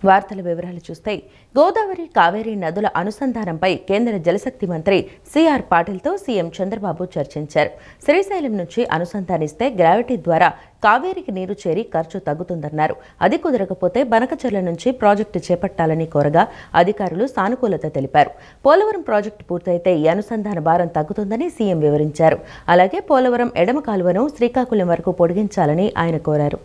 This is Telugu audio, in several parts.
వార్తల వివరాలు చూస్తే గోదావరి కావేరీ నదుల అనుసంధానంపై కేంద్ర జలశక్తి మంత్రి సిఆర్ పాటిల్తో సీఎం చంద్రబాబు చర్చించారు. శ్రీశైలం నుంచి అనుసంధానిస్తే గ్రావిటీ ద్వారా కావేరికి నీరు చేరి ఖర్చు తగ్గుతుందన్నారు. అది కుదరకపోతే బనకచెర్ల నుంచి ప్రాజెక్టు చేపట్టాలని కోరగా అధికారులు సానుకూలత తెలిపారు. పోలవరం ప్రాజెక్టు పూర్తయితే ఈ అనుసంధాన భారం తగ్గుతుందని సీఎం వివరించారు. అలాగే పోలవరం ఎడమ కాలువను శ్రీకాకుళం వరకు పొడిగించాలని ఆయన కోరారు.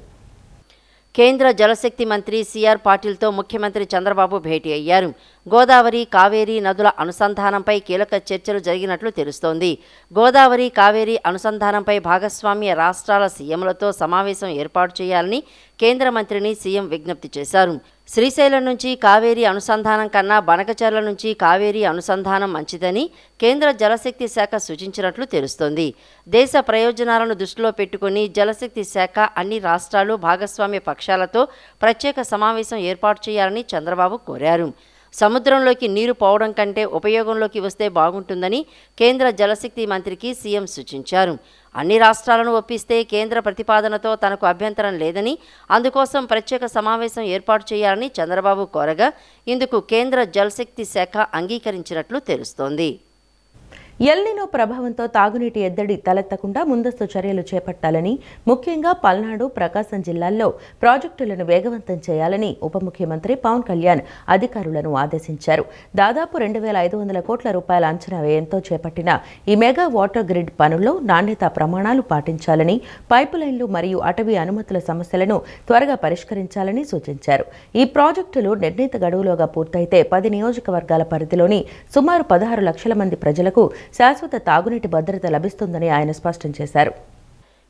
కేంద్ర జలశక్తి మంత్రి సిఆర్ పాటిల్తో ముఖ్యమంత్రి చంద్రబాబు భేటీ అయ్యారు. గోదావరి కావేరీ నదుల అనుసంధానంపై కీలక చర్చలు జరిగినట్లు తెలుస్తోంది. గోదావరి కావేరీ అనుసంధానంపై భాగస్వామ్య రాష్ట్రాల సీఎంలతో సమావేశం ఏర్పాటు చేయాలని కేంద్ర మంత్రిని సీఎం విజ్ఞప్తి చేశారు. శ్రీశైలం నుంచి కావేరీ అనుసంధానం కన్నా బనకచెర్ల నుంచి కావేరీ అనుసంధానం మంచిదని కేంద్ర జలశక్తి శాఖ సూచించినట్లు తెలుస్తోంది. దేశ ప్రయోజనాలను దృష్టిలో పెట్టుకుని జలశక్తి శాఖ అన్ని రాష్ట్రాలు భాగస్వామ్య పక్షాలతో ప్రత్యేక సమావేశం ఏర్పాటు చేయాలని చంద్రబాబు కోరారు. సముద్రంలోకి నీరు పోవడం కంటే ఉపయోగంలోకి వస్తే బాగుంటుందని కేంద్ర జలశక్తి మంత్రికి సీఎం సూచించారు. అన్ని రాష్ట్రాలను ఒప్పిస్తే కేంద్ర ప్రతిపాదనతో తనకు అభ్యంతరం లేదని, అందుకోసం ప్రత్యేక సమావేశం ఏర్పాటు చేయాలని చంద్రబాబు కోరగా ఇందుకు కేంద్ర జలశక్తి శాఖ అంగీకరించినట్లు తెలుస్తోంది. ఎల్నినో ప్రభావంతో తాగునీటి ఎద్దడి తలెత్తకుండా ముందస్తు చర్యలు చేపట్టాలని, ముఖ్యంగా పల్నాడు, ప్రకాశం జిల్లాల్లో ప్రాజెక్టులను వేగవంతం చేయాలని ఉప ముఖ్యమంత్రి పవన్ కళ్యాణ్ అధికారులను ఆదేశించారు. దాదాపు 2,500 కోట్ల రూపాయల అంచనా వ్యయంతో చేపట్టిన ఈ మెగా వాటర్ గ్రిడ్ పనుల్లో నాణ్యతా ప్రమాణాలు పాటించాలని, పైపులైన్లు మరియు అటవీ అనుమతుల సమస్యలను త్వరగా పరిష్కరించాలని సూచించారు. ఈ ప్రాజెక్టులు నిర్ణీత గడువులోగా పూర్తయితే 10 నియోజకవర్గాల పరిధిలోని సుమారు 16 లక్షల మంది ప్రజలకు శాశ్వత తాగునీటి భద్రత లభిస్తుందని ఆయన స్పష్టం చేశారు.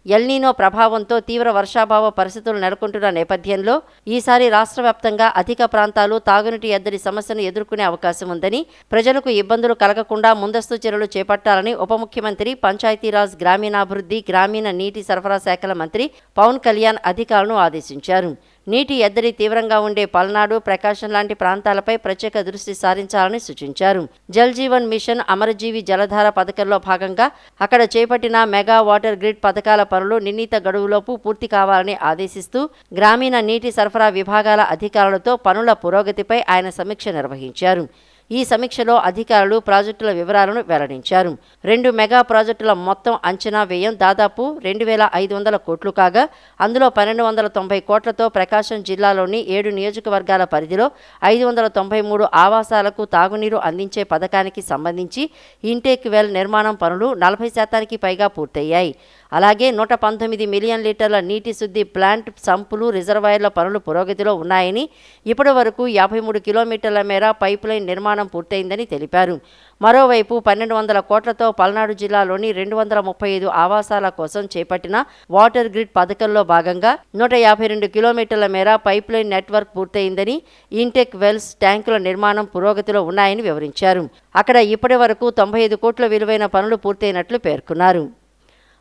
ఎల్నినో ప్రభావంతో తీవ్ర వర్షాభావ పరిస్థితులు నెలకొంటున్న నేపథ్యంలో ఈసారి రాష్ట్ర వ్యాప్తంగా అధిక ప్రాంతాలు తాగునీటి ఎద్దడి సమస్యను ఎదుర్కొనే అవకాశం ఉందని, ప్రజలకు ఇబ్బందులు కలగకుండా ముందస్తు చర్యలు చేపట్టాలని ఉప ముఖ్యమంత్రి, పంచాయతీరాజ్, గ్రామీణాభివృద్ధి, గ్రామీణ నీటి సరఫరా శాఖల మంత్రి పవన్ కళ్యాణ్ అధికారులను ఆదేశించారు. నీటి ఎద్దడి తీవ్రంగా ఉండే పల్నాడు, ప్రకాశం లాంటి ప్రాంతాలపై ప్రత్యేక దృష్టి సారించాలని సూచించారు. జల్ జీవన్ మిషన్, అమరజీవి జలధార పథకంలో భాగంగా అక్కడ చేపట్టిన మెగా వాటర్ గ్రిడ్ పథకాల పనులు నిర్ణీత గడువులోపు పూర్తి కావాలని ఆదేశిస్తూ గ్రామీణ నీటి సరఫరా విభాగాల అధికారులతో పనుల పురోగతిపై ఆయన సమీక్ష నిర్వహించారు. ఈ సమీక్షలో అధికారులు ప్రాజెక్టుల వివరాలను వెల్లడించారు. 2 మెగా ప్రాజెక్టుల మొత్తం అంచనా వ్యయం దాదాపు 2,500 కోట్లు కాగా, అందులో 1,290 కోట్లతో ప్రకాశం జిల్లాలోని 7 నియోజకవర్గాల పరిధిలో 593 ఆవాసాలకు తాగునీరు అందించే పథకానికి సంబంధించి ఇంటేక్ వెల్ నిర్మాణం పనులు 40% పైగా పూర్తయ్యాయి. అలాగే 119 మిలియన్ లీటర్ల నీటి శుద్ధి ప్లాంట్, సంపులు, రిజర్వాయర్ల పనులు పురోగతిలో ఉన్నాయని, ఇప్పటి వరకు 53 కిలోమీటర్ల మేర పైపులైన్ నిర్మాణం పూర్తయిందని తెలిపారు. మరోవైపు 1,200 కోట్లతో పల్నాడు జిల్లాలోని 235 ఆవాసాల కోసం చేపట్టిన వాటర్ గ్రిడ్ పథకంలో భాగంగా 152 కిలోమీటర్ల మేర పైప్లైన్ నెట్వర్క్ పూర్తయిందని, ఇంటెక్ వెల్స్, ట్యాంకుల నిర్మాణం పురోగతిలో ఉన్నాయని వివరించారు. అక్కడ ఇప్పటి వరకు 95 కోట్ల విలువైన పనులు పూర్తయినట్లు పేర్కొన్నారు.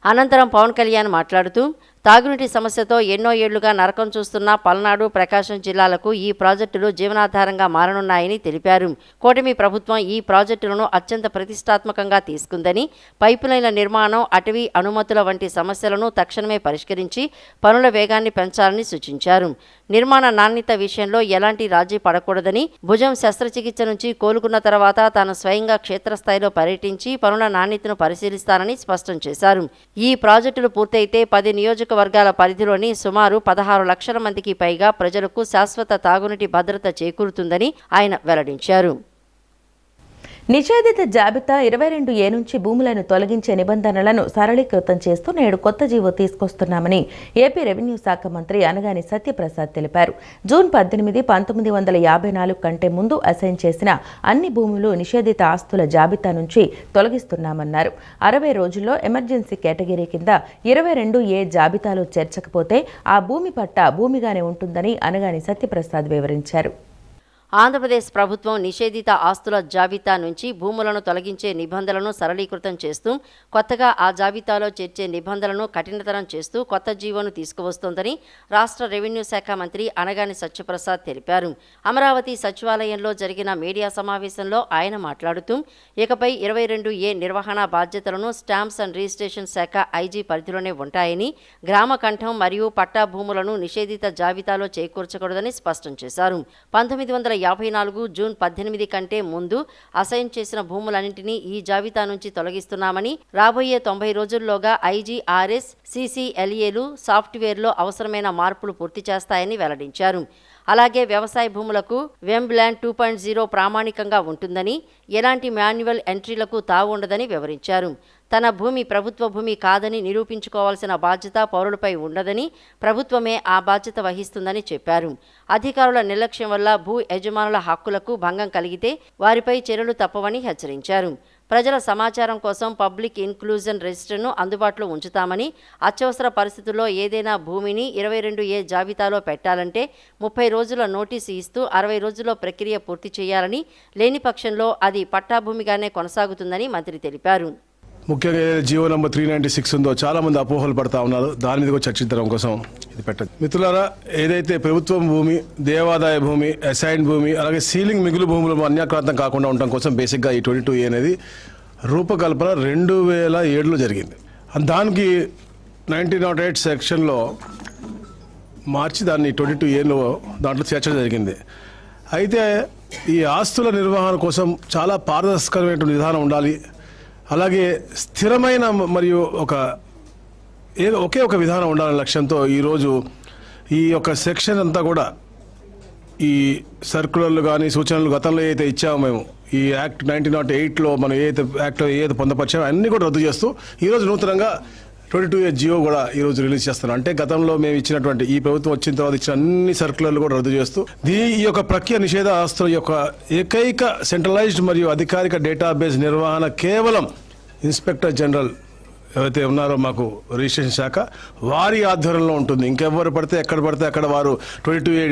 అనంతరం పవన్ కళ్యాణ్ మాట్లాడుతూ, తాగునీటి సమస్యతో ఎన్నో ఏళ్లుగా నరకం చూస్తున్న పల్నాడు, ప్రకాశం జిల్లాలకు ఈ ప్రాజెక్టులు జీవనాధారంగా మారనున్నాయని తెలిపారు. కూటమి ప్రభుత్వం ఈ ప్రాజెక్టులను అత్యంత ప్రతిష్టాత్మకంగా తీసుకుందని, పైపులైన్ల నిర్మాణం, అటవీ అనుమతుల వంటి సమస్యలను తక్షణమే పరిష్కరించి పనుల వేగాన్ని పెంచాలని సూచించారు. నిర్మాణ నాణ్యత విషయంలో ఎలాంటి రాజీ పడకూడదని, భుజం శస్త్రచికిత్స నుంచి కోలుకున్న తర్వాత తాను స్వయంగా క్షేత్రస్థాయిలో పర్యటించి పనుల నాణ్యతను పరిశీలిస్తానని స్పష్టం చేశారు. ఈ ప్రాజెక్టులు పూర్తయితే 10 నియోజకవర్గాల పరిధిలోని సుమారు 16 లక్షల మందికి పైగా ప్రజలకు శాశ్వత తాగునీటి భద్రత చేకూరుతుందని ఆయన వెల్లడించారు. నిషేధిత జాబితా 22A నుంచి భూములను తొలగించే నిబంధనలను సరళీకృతం చేస్తూ నేడు కొత్త జీవో తీసుకొస్తున్నామని ఏపీ రెవెన్యూ శాఖ మంత్రి అనగాని సత్యప్రసాద్ తెలిపారు. జూన్ 18, 1954 కంటే ముందు అసైన్ చేసిన అన్ని భూములు నిషేధిత ఆస్తుల జాబితా నుంచి తొలగిస్తున్నామన్నారు. 60 రోజుల్లో ఎమర్జెన్సీ కేటగిరీ కింద 22A జాబితాలో చేర్చకపోతే ఆ భూమి పట్టా భూమిగానే ఉంటుందని అనగాని సత్యప్రసాద్ వివరించారు. ఆంధ్రప్రదేశ్ ప్రభుత్వం నిషేధిత ఆస్తుల జాబితా నుంచి భూములను తొలగించే నిబంధనలను సరళీకృతం చేస్తూ కొత్తగా ఆ జాబితాలో చేర్చే నిబంధనలను కఠినతరం చేస్తూ కొత్త జీవోను తీసుకువస్తోందని రాష్ట్ర రెవెన్యూ శాఖ మంత్రి అనగాని సత్యప్రసాద్ తెలిపారు. అమరావతి సచివాలయంలో జరిగిన మీడియా సమావేశంలో ఆయన మాట్లాడుతూ ఇకపై 22A నిర్వహణ బాధ్యతలను స్టాంప్స్ అండ్ రిజిస్ట్రేషన్ శాఖ ఐజీ పరిధిలోనే ఉంటాయని, గ్రామ కంఠం మరియు పట్టా భూములను నిషేధిత జాబితాలో చేకూర్చకూడదని స్పష్టం చేశారు. 1954 జూన్ 18 కంటే ముందు అసైన్ చేసిన భూములన్నింటినీ ఈ జాబితా నుంచి తొలగిస్తున్నామని, రాబోయే 90 రోజుల్లోగా ఐజీఆర్ఎస్, CCLAలు సాఫ్ట్వేర్లో అవసరమైన మార్పులు పూర్తి చేస్తాయని వెల్లడించారు. అలాగే వ్యవసాయ భూములకు వెంబ్లాండ్ 2.0 ప్రామాణికంగా ఉంటుందని, ఎలాంటి మాన్యువల్ ఎంట్రీలకు తావు ఉండదని వివరించారు. తన భూమి ప్రభుత్వ భూమి కాదని నిరూపించుకోవాల్సిన బాధ్యత పౌరులపై ఉండదని, ప్రభుత్వమే ఆ బాధ్యత వహిస్తుందని చెప్పారు. అధికారుల నిర్లక్ష్యం వల్ల భూ యజమానుల హక్కులకు భంగం కలిగితే వారిపై చర్యలు తప్పవని హెచ్చరించారు. ప్రజల సమాచారం కోసం పబ్లిక్ ఇన్క్లూజన్ రిజిస్టర్ను అందుబాటులో ఉంచుతామని, అత్యవసర పరిస్థితుల్లో ఏదైనా భూమిని 22A జాబితాలో పెట్టాలంటే 30 రోజుల నోటీసు ఇస్తూ 60 రోజుల్లో ప్రక్రియ పూర్తి చేయాలని, లేని పక్షంలో అది పట్టాభూమిగానే కొనసాగుతుందని మంత్రి తెలిపారు. ముఖ్యంగా జియో నంబర్ 396 ఉందో చాలా మంది అపోహలు పడతా ఉన్నారు. దాని మీద చర్చించడం కోసం ఇది పెట్టదు. మిత్రులారా, ఏదైతే ప్రభుత్వం భూమి, దేవాదాయ భూమి, అసైన్ భూమి, అలాగే సీలింగ్ మిగులు భూములు అన్యాక్రాంతం కాకుండా ఉండటం కోసం బేసిక్గా ఈ 22A అనేది రూపకల్పన 2007లో జరిగింది. దానికి 1908 సెక్షన్లో మార్చి దాన్ని 22Aలో దాంట్లో చేర్చడం జరిగింది. అయితే ఈ ఆస్తుల నిర్వహణ కోసం చాలా పారదర్శకమైన విధానం ఉండాలి. అలాగే స్థిరమైన మరియు ఒకే ఒక విధానం ఉండాలనే లక్ష్యంతో ఈరోజు ఈ యొక్క సెక్షన్ అంతా కూడా ఈ సర్కులర్లు కానీ సూచనలు గతంలో ఏదైతే ఇచ్చామో మేము ఈ యాక్ట్ 1908లో మనం ఏదైతే పొందపరిచామో అన్నీ కూడా రద్దు చేస్తూ ఈరోజు నూతనంగా 22A జియో కూడా ఈరోజు రిలీజ్ చేస్తున్నాం. అంటే గతంలో మేము ఇచ్చినటువంటి ఈ ప్రభుత్వం వచ్చిన తర్వాత ఇచ్చిన అన్ని సర్కులర్లు కూడా రద్దు చేస్తూ ఈ యొక్క ప్రక్రియ నిషేధ ఆస్తుల యొక్క ఏకైక సెంట్రలైజ్డ్ మరియు అధికారిక డేటాబేస్ నిర్వహణ కేవలం ఇన్స్పెక్టర్ జనరల్ ఎవరైతే ఉన్నారో మాకు రిజిస్ట్రేషన్ శాఖ వారి ఆధ్వర్యంలో ఉంటుంది. ఇంకెవరు పడితే అక్కడ వారు 22A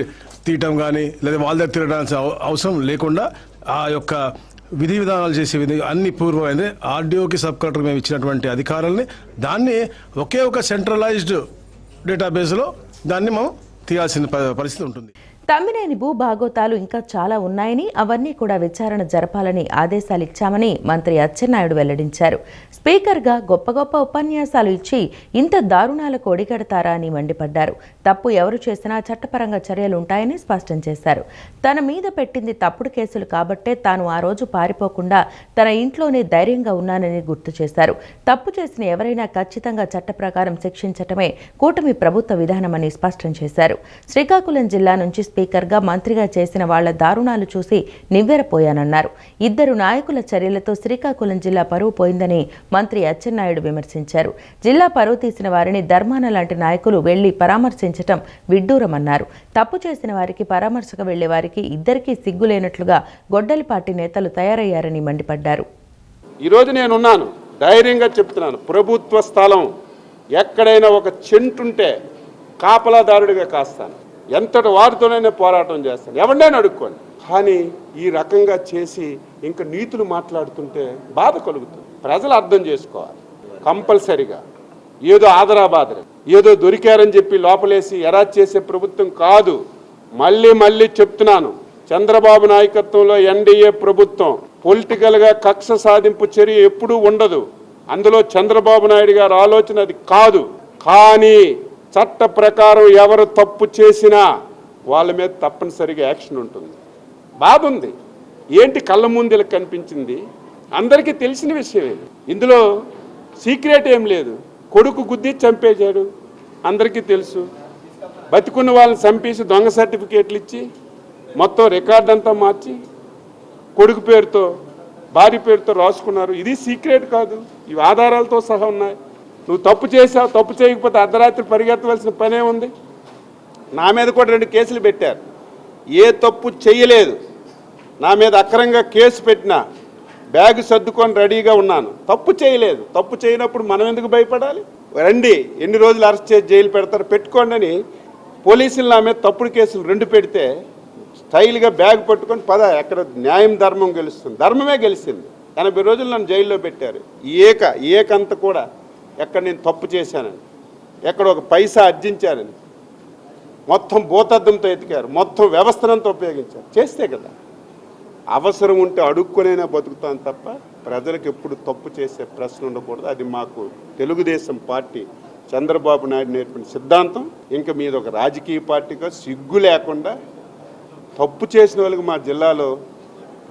తీయటం కానీ లేదా వాళ్ళ దగ్గర తిరగడానికి అవసరం లేకుండా ఆ యొక్క విధి విధానాలు చేసే అన్ని పూర్వమైంది. ఆర్డీఓకి సబ్ కలెక్టర్ మేము ఇచ్చినటువంటి అధికారాలని దాన్ని ఒకే ఒక సెంట్రలైజ్డ్ డేటాబేస్లో దాన్ని మనం తీయాల్సిన పరిస్థితి ఉంటుంది. తమ్మినేని భూ భాగోతాలు ఇంకా చాలా ఉన్నాయని, అవన్నీ కూడా విచారణ జరపాలని ఆదేశాలు ఇచ్చామని మంత్రి అచ్చెన్నాయుడు వెల్లడించారు. స్పీకర్గా గొప్ప గొప్ప ఉపన్యాసాలు ఇచ్చి ఇంత దారుణాలకు ఒడిగడతారా అని మండిపడ్డారు. తప్పు ఎవరు చేసినా చట్టపరంగా చర్యలు ఉంటాయని స్పష్టం చేశారు. తన మీద పెట్టింది తప్పుడు కేసులు కాబట్టే తాను ఆ రోజు పారిపోకుండా తన ఇంట్లోనే ధైర్యంగా ఉన్నానని గుర్తు చేశారు. తప్పు చేసిన ఎవరైనా ఖచ్చితంగా చట్ట ప్రకారం శిక్షించటమే కూటమి ప్రభుత్వ విధానమని స్పష్టం చేశారు. శ్రీకాకుళం జిల్లా నుంచి స్పీకర్గా మంత్రిగా చేసిన వాళ్ల దారుణాలు చూసి నివ్వెరపోయానన్నారు. ఇద్దరు నాయకుల చర్యలతో శ్రీకాకుళం జిల్లా పరువు పోయిందని మంత్రి అచ్చెన్నాయుడు విమర్శించారు. జిల్లా పరువు తీసిన వారిని ధర్మాన లాంటి నాయకులు వెళ్లి పరామర్శించటం విడ్డూరమన్నారు. తప్పు చేసిన వారికి పరామర్శకు వెళ్లే వారికి ఇద్దరికీ సిగ్గులేనట్లుగా గొడ్డలిపాటి నేతలు తయారయ్యారని మండిపడ్డారు. ఈరోజు నేనున్నాను, ధైర్యంగా చెప్తున్నాను. ప్రభుత్వ స్థలం ఎక్కడైనా ఒక చెంటుంటే కాపలాదారుడిగా కాస్తాను. ఎంతటి వారితోనైనా పోరాటం చేస్తాను, ఎవరినైనా అడుక్కోండి. కానీ ఈ రకంగా చేసి ఇంకా నీతులు మాట్లాడుతుంటే బాధ కలుగుతుంది. ప్రజలు అర్థం చేసుకోవాలి. కంపల్సరిగా ఏదో ఆదరాబాదర ఏదో దొరికారని చెప్పి లోపలేసి ఎరాజ్ చేసే ప్రభుత్వం కాదు. మళ్ళీ చెప్తున్నాను, చంద్రబాబు నాయకత్వంలో ఎన్డీఏ ప్రభుత్వం పొలిటికల్గా కక్ష సాధింపు చర్య ఎప్పుడూ ఉండదు. అందులో చంద్రబాబు నాయుడు గారి ఆలోచన అది కాదు. కానీ చట్ట ప్రకారం ఎవరు తప్పు చేసినా వాళ్ళ మీద తప్పనిసరిగా యాక్షన్ ఉంటుంది. బాధ ఉంది. ఏంటి కళ్ళ ముందు కనిపించింది, అందరికీ తెలిసిన విషయమే. ఇందులో సీక్రెట్ ఏం లేదు. కొడుకు గుద్ది చంపేశాడు, అందరికీ తెలుసు. బతికున్న వాళ్ళని చంపేసి దొంగ సర్టిఫికేట్లు ఇచ్చి మొత్తం రికార్డ్ అంతా మార్చి కొడుకు పేరుతో భార్య పేరుతో రాసుకున్నారు. ఇది సీక్రెట్ కాదు, ఇవి ఆధారాలతో సహా ఉన్నాయి. నువ్వు తప్పు చేసావు, తప్పు చేయకపోతే అర్ధరాత్రి పరిగెత్తవలసిన పనే ఉంది. నా మీద కూడా 2 కేసులు పెట్టారు. ఏ తప్పు చేయలేదు, నా మీద అక్రమంగా కేసు పెట్టినా బ్యాగ్ సర్దుకొని రెడీగా ఉన్నాను. తప్పు చేయలేదు. తప్పు చేయనప్పుడు మనం ఎందుకు భయపడాలి? రండి, ఎన్ని రోజులు అరెస్ట్ చేసి జైలు పెడతారు, పెట్టుకోండి అని పోలీసులు నా మీద తప్పుడు కేసులు 2 పెడితే స్టైల్గా బ్యాగ్ పట్టుకొని పద, ఎక్కడ న్యాయం ధర్మం గెలుస్తుంది. ధర్మమే గెలిచింది. 80 రోజులు నన్ను జైల్లో పెట్టారు. ఏకంత కూడా ఎక్కడ నేను తప్పు చేశానని, ఎక్కడ ఒక పైసా అర్జించానని మొత్తం భూతద్దంతో ఎతికారు, మొత్తం వ్యవస్థనంతా ఉపయోగించారు. చేస్తే కదా అవసరం ఉంటే అడుక్కునైనా బతుకుతాను తప్ప ప్రజలకు ఎప్పుడు తప్పు చేసే ప్రశ్న ఉండకూడదు. అది మాకు తెలుగుదేశం పార్టీ చంద్రబాబు నాయుడు నేర్పిన సిద్ధాంతం. ఇంకా మీద ఒక రాజకీయ పార్టీగా సిగ్గు లేకుండా తప్పు చేసిన వాళ్ళకి మా జిల్లాలో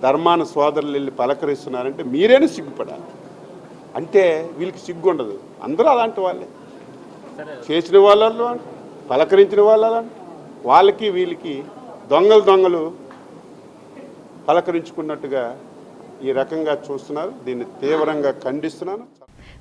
ధర్మాన సోదరులు వెళ్ళి పలకరిస్తున్నారంటే మీరేనా సిగ్గుపడాలి. అంటే వీళ్ళకి సిగ్గు ఉండదు. అందరూ అలాంటి వాళ్ళే, చేసిన వాళ్ళు పలకరించిన వాళ్ళు వాళ్ళకి వీళ్ళకి దొంగలు పలకరించుకున్నట్టుగా ఈ రకంగా చూస్తున్నారు. దీన్ని తీవ్రంగా ఖండిస్తున్నాను.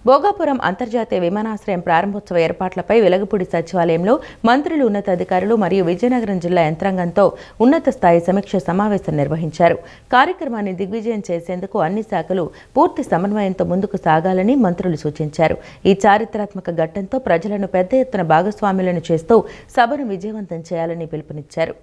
భోగాపురం అంతర్జాతీయ విమానాశ్రయం ప్రారంభోత్సవ ఏర్పాట్లపై వెలగపూడి సచివాలయంలో మంత్రులు, ఉన్నతాధికారులు మరియు విజయనగరం జిల్లా యంత్రాంగంతో ఉన్నత స్థాయి సమీక్ష సమావేశం నిర్వహించారు. కార్యక్రమాన్ని దిగ్విజయం చేసేందుకు అన్ని శాఖలు పూర్తి సమన్వయంతో ముందుకు సాగాలని మంత్రులు సూచించారు. ఈ చారిత్రాత్మక ఘట్టంతో ప్రజలను పెద్ద ఎత్తున భాగస్వాములను చేస్తూ సభను విజయవంతం చేయాలని పిలుపునిచ్చారు.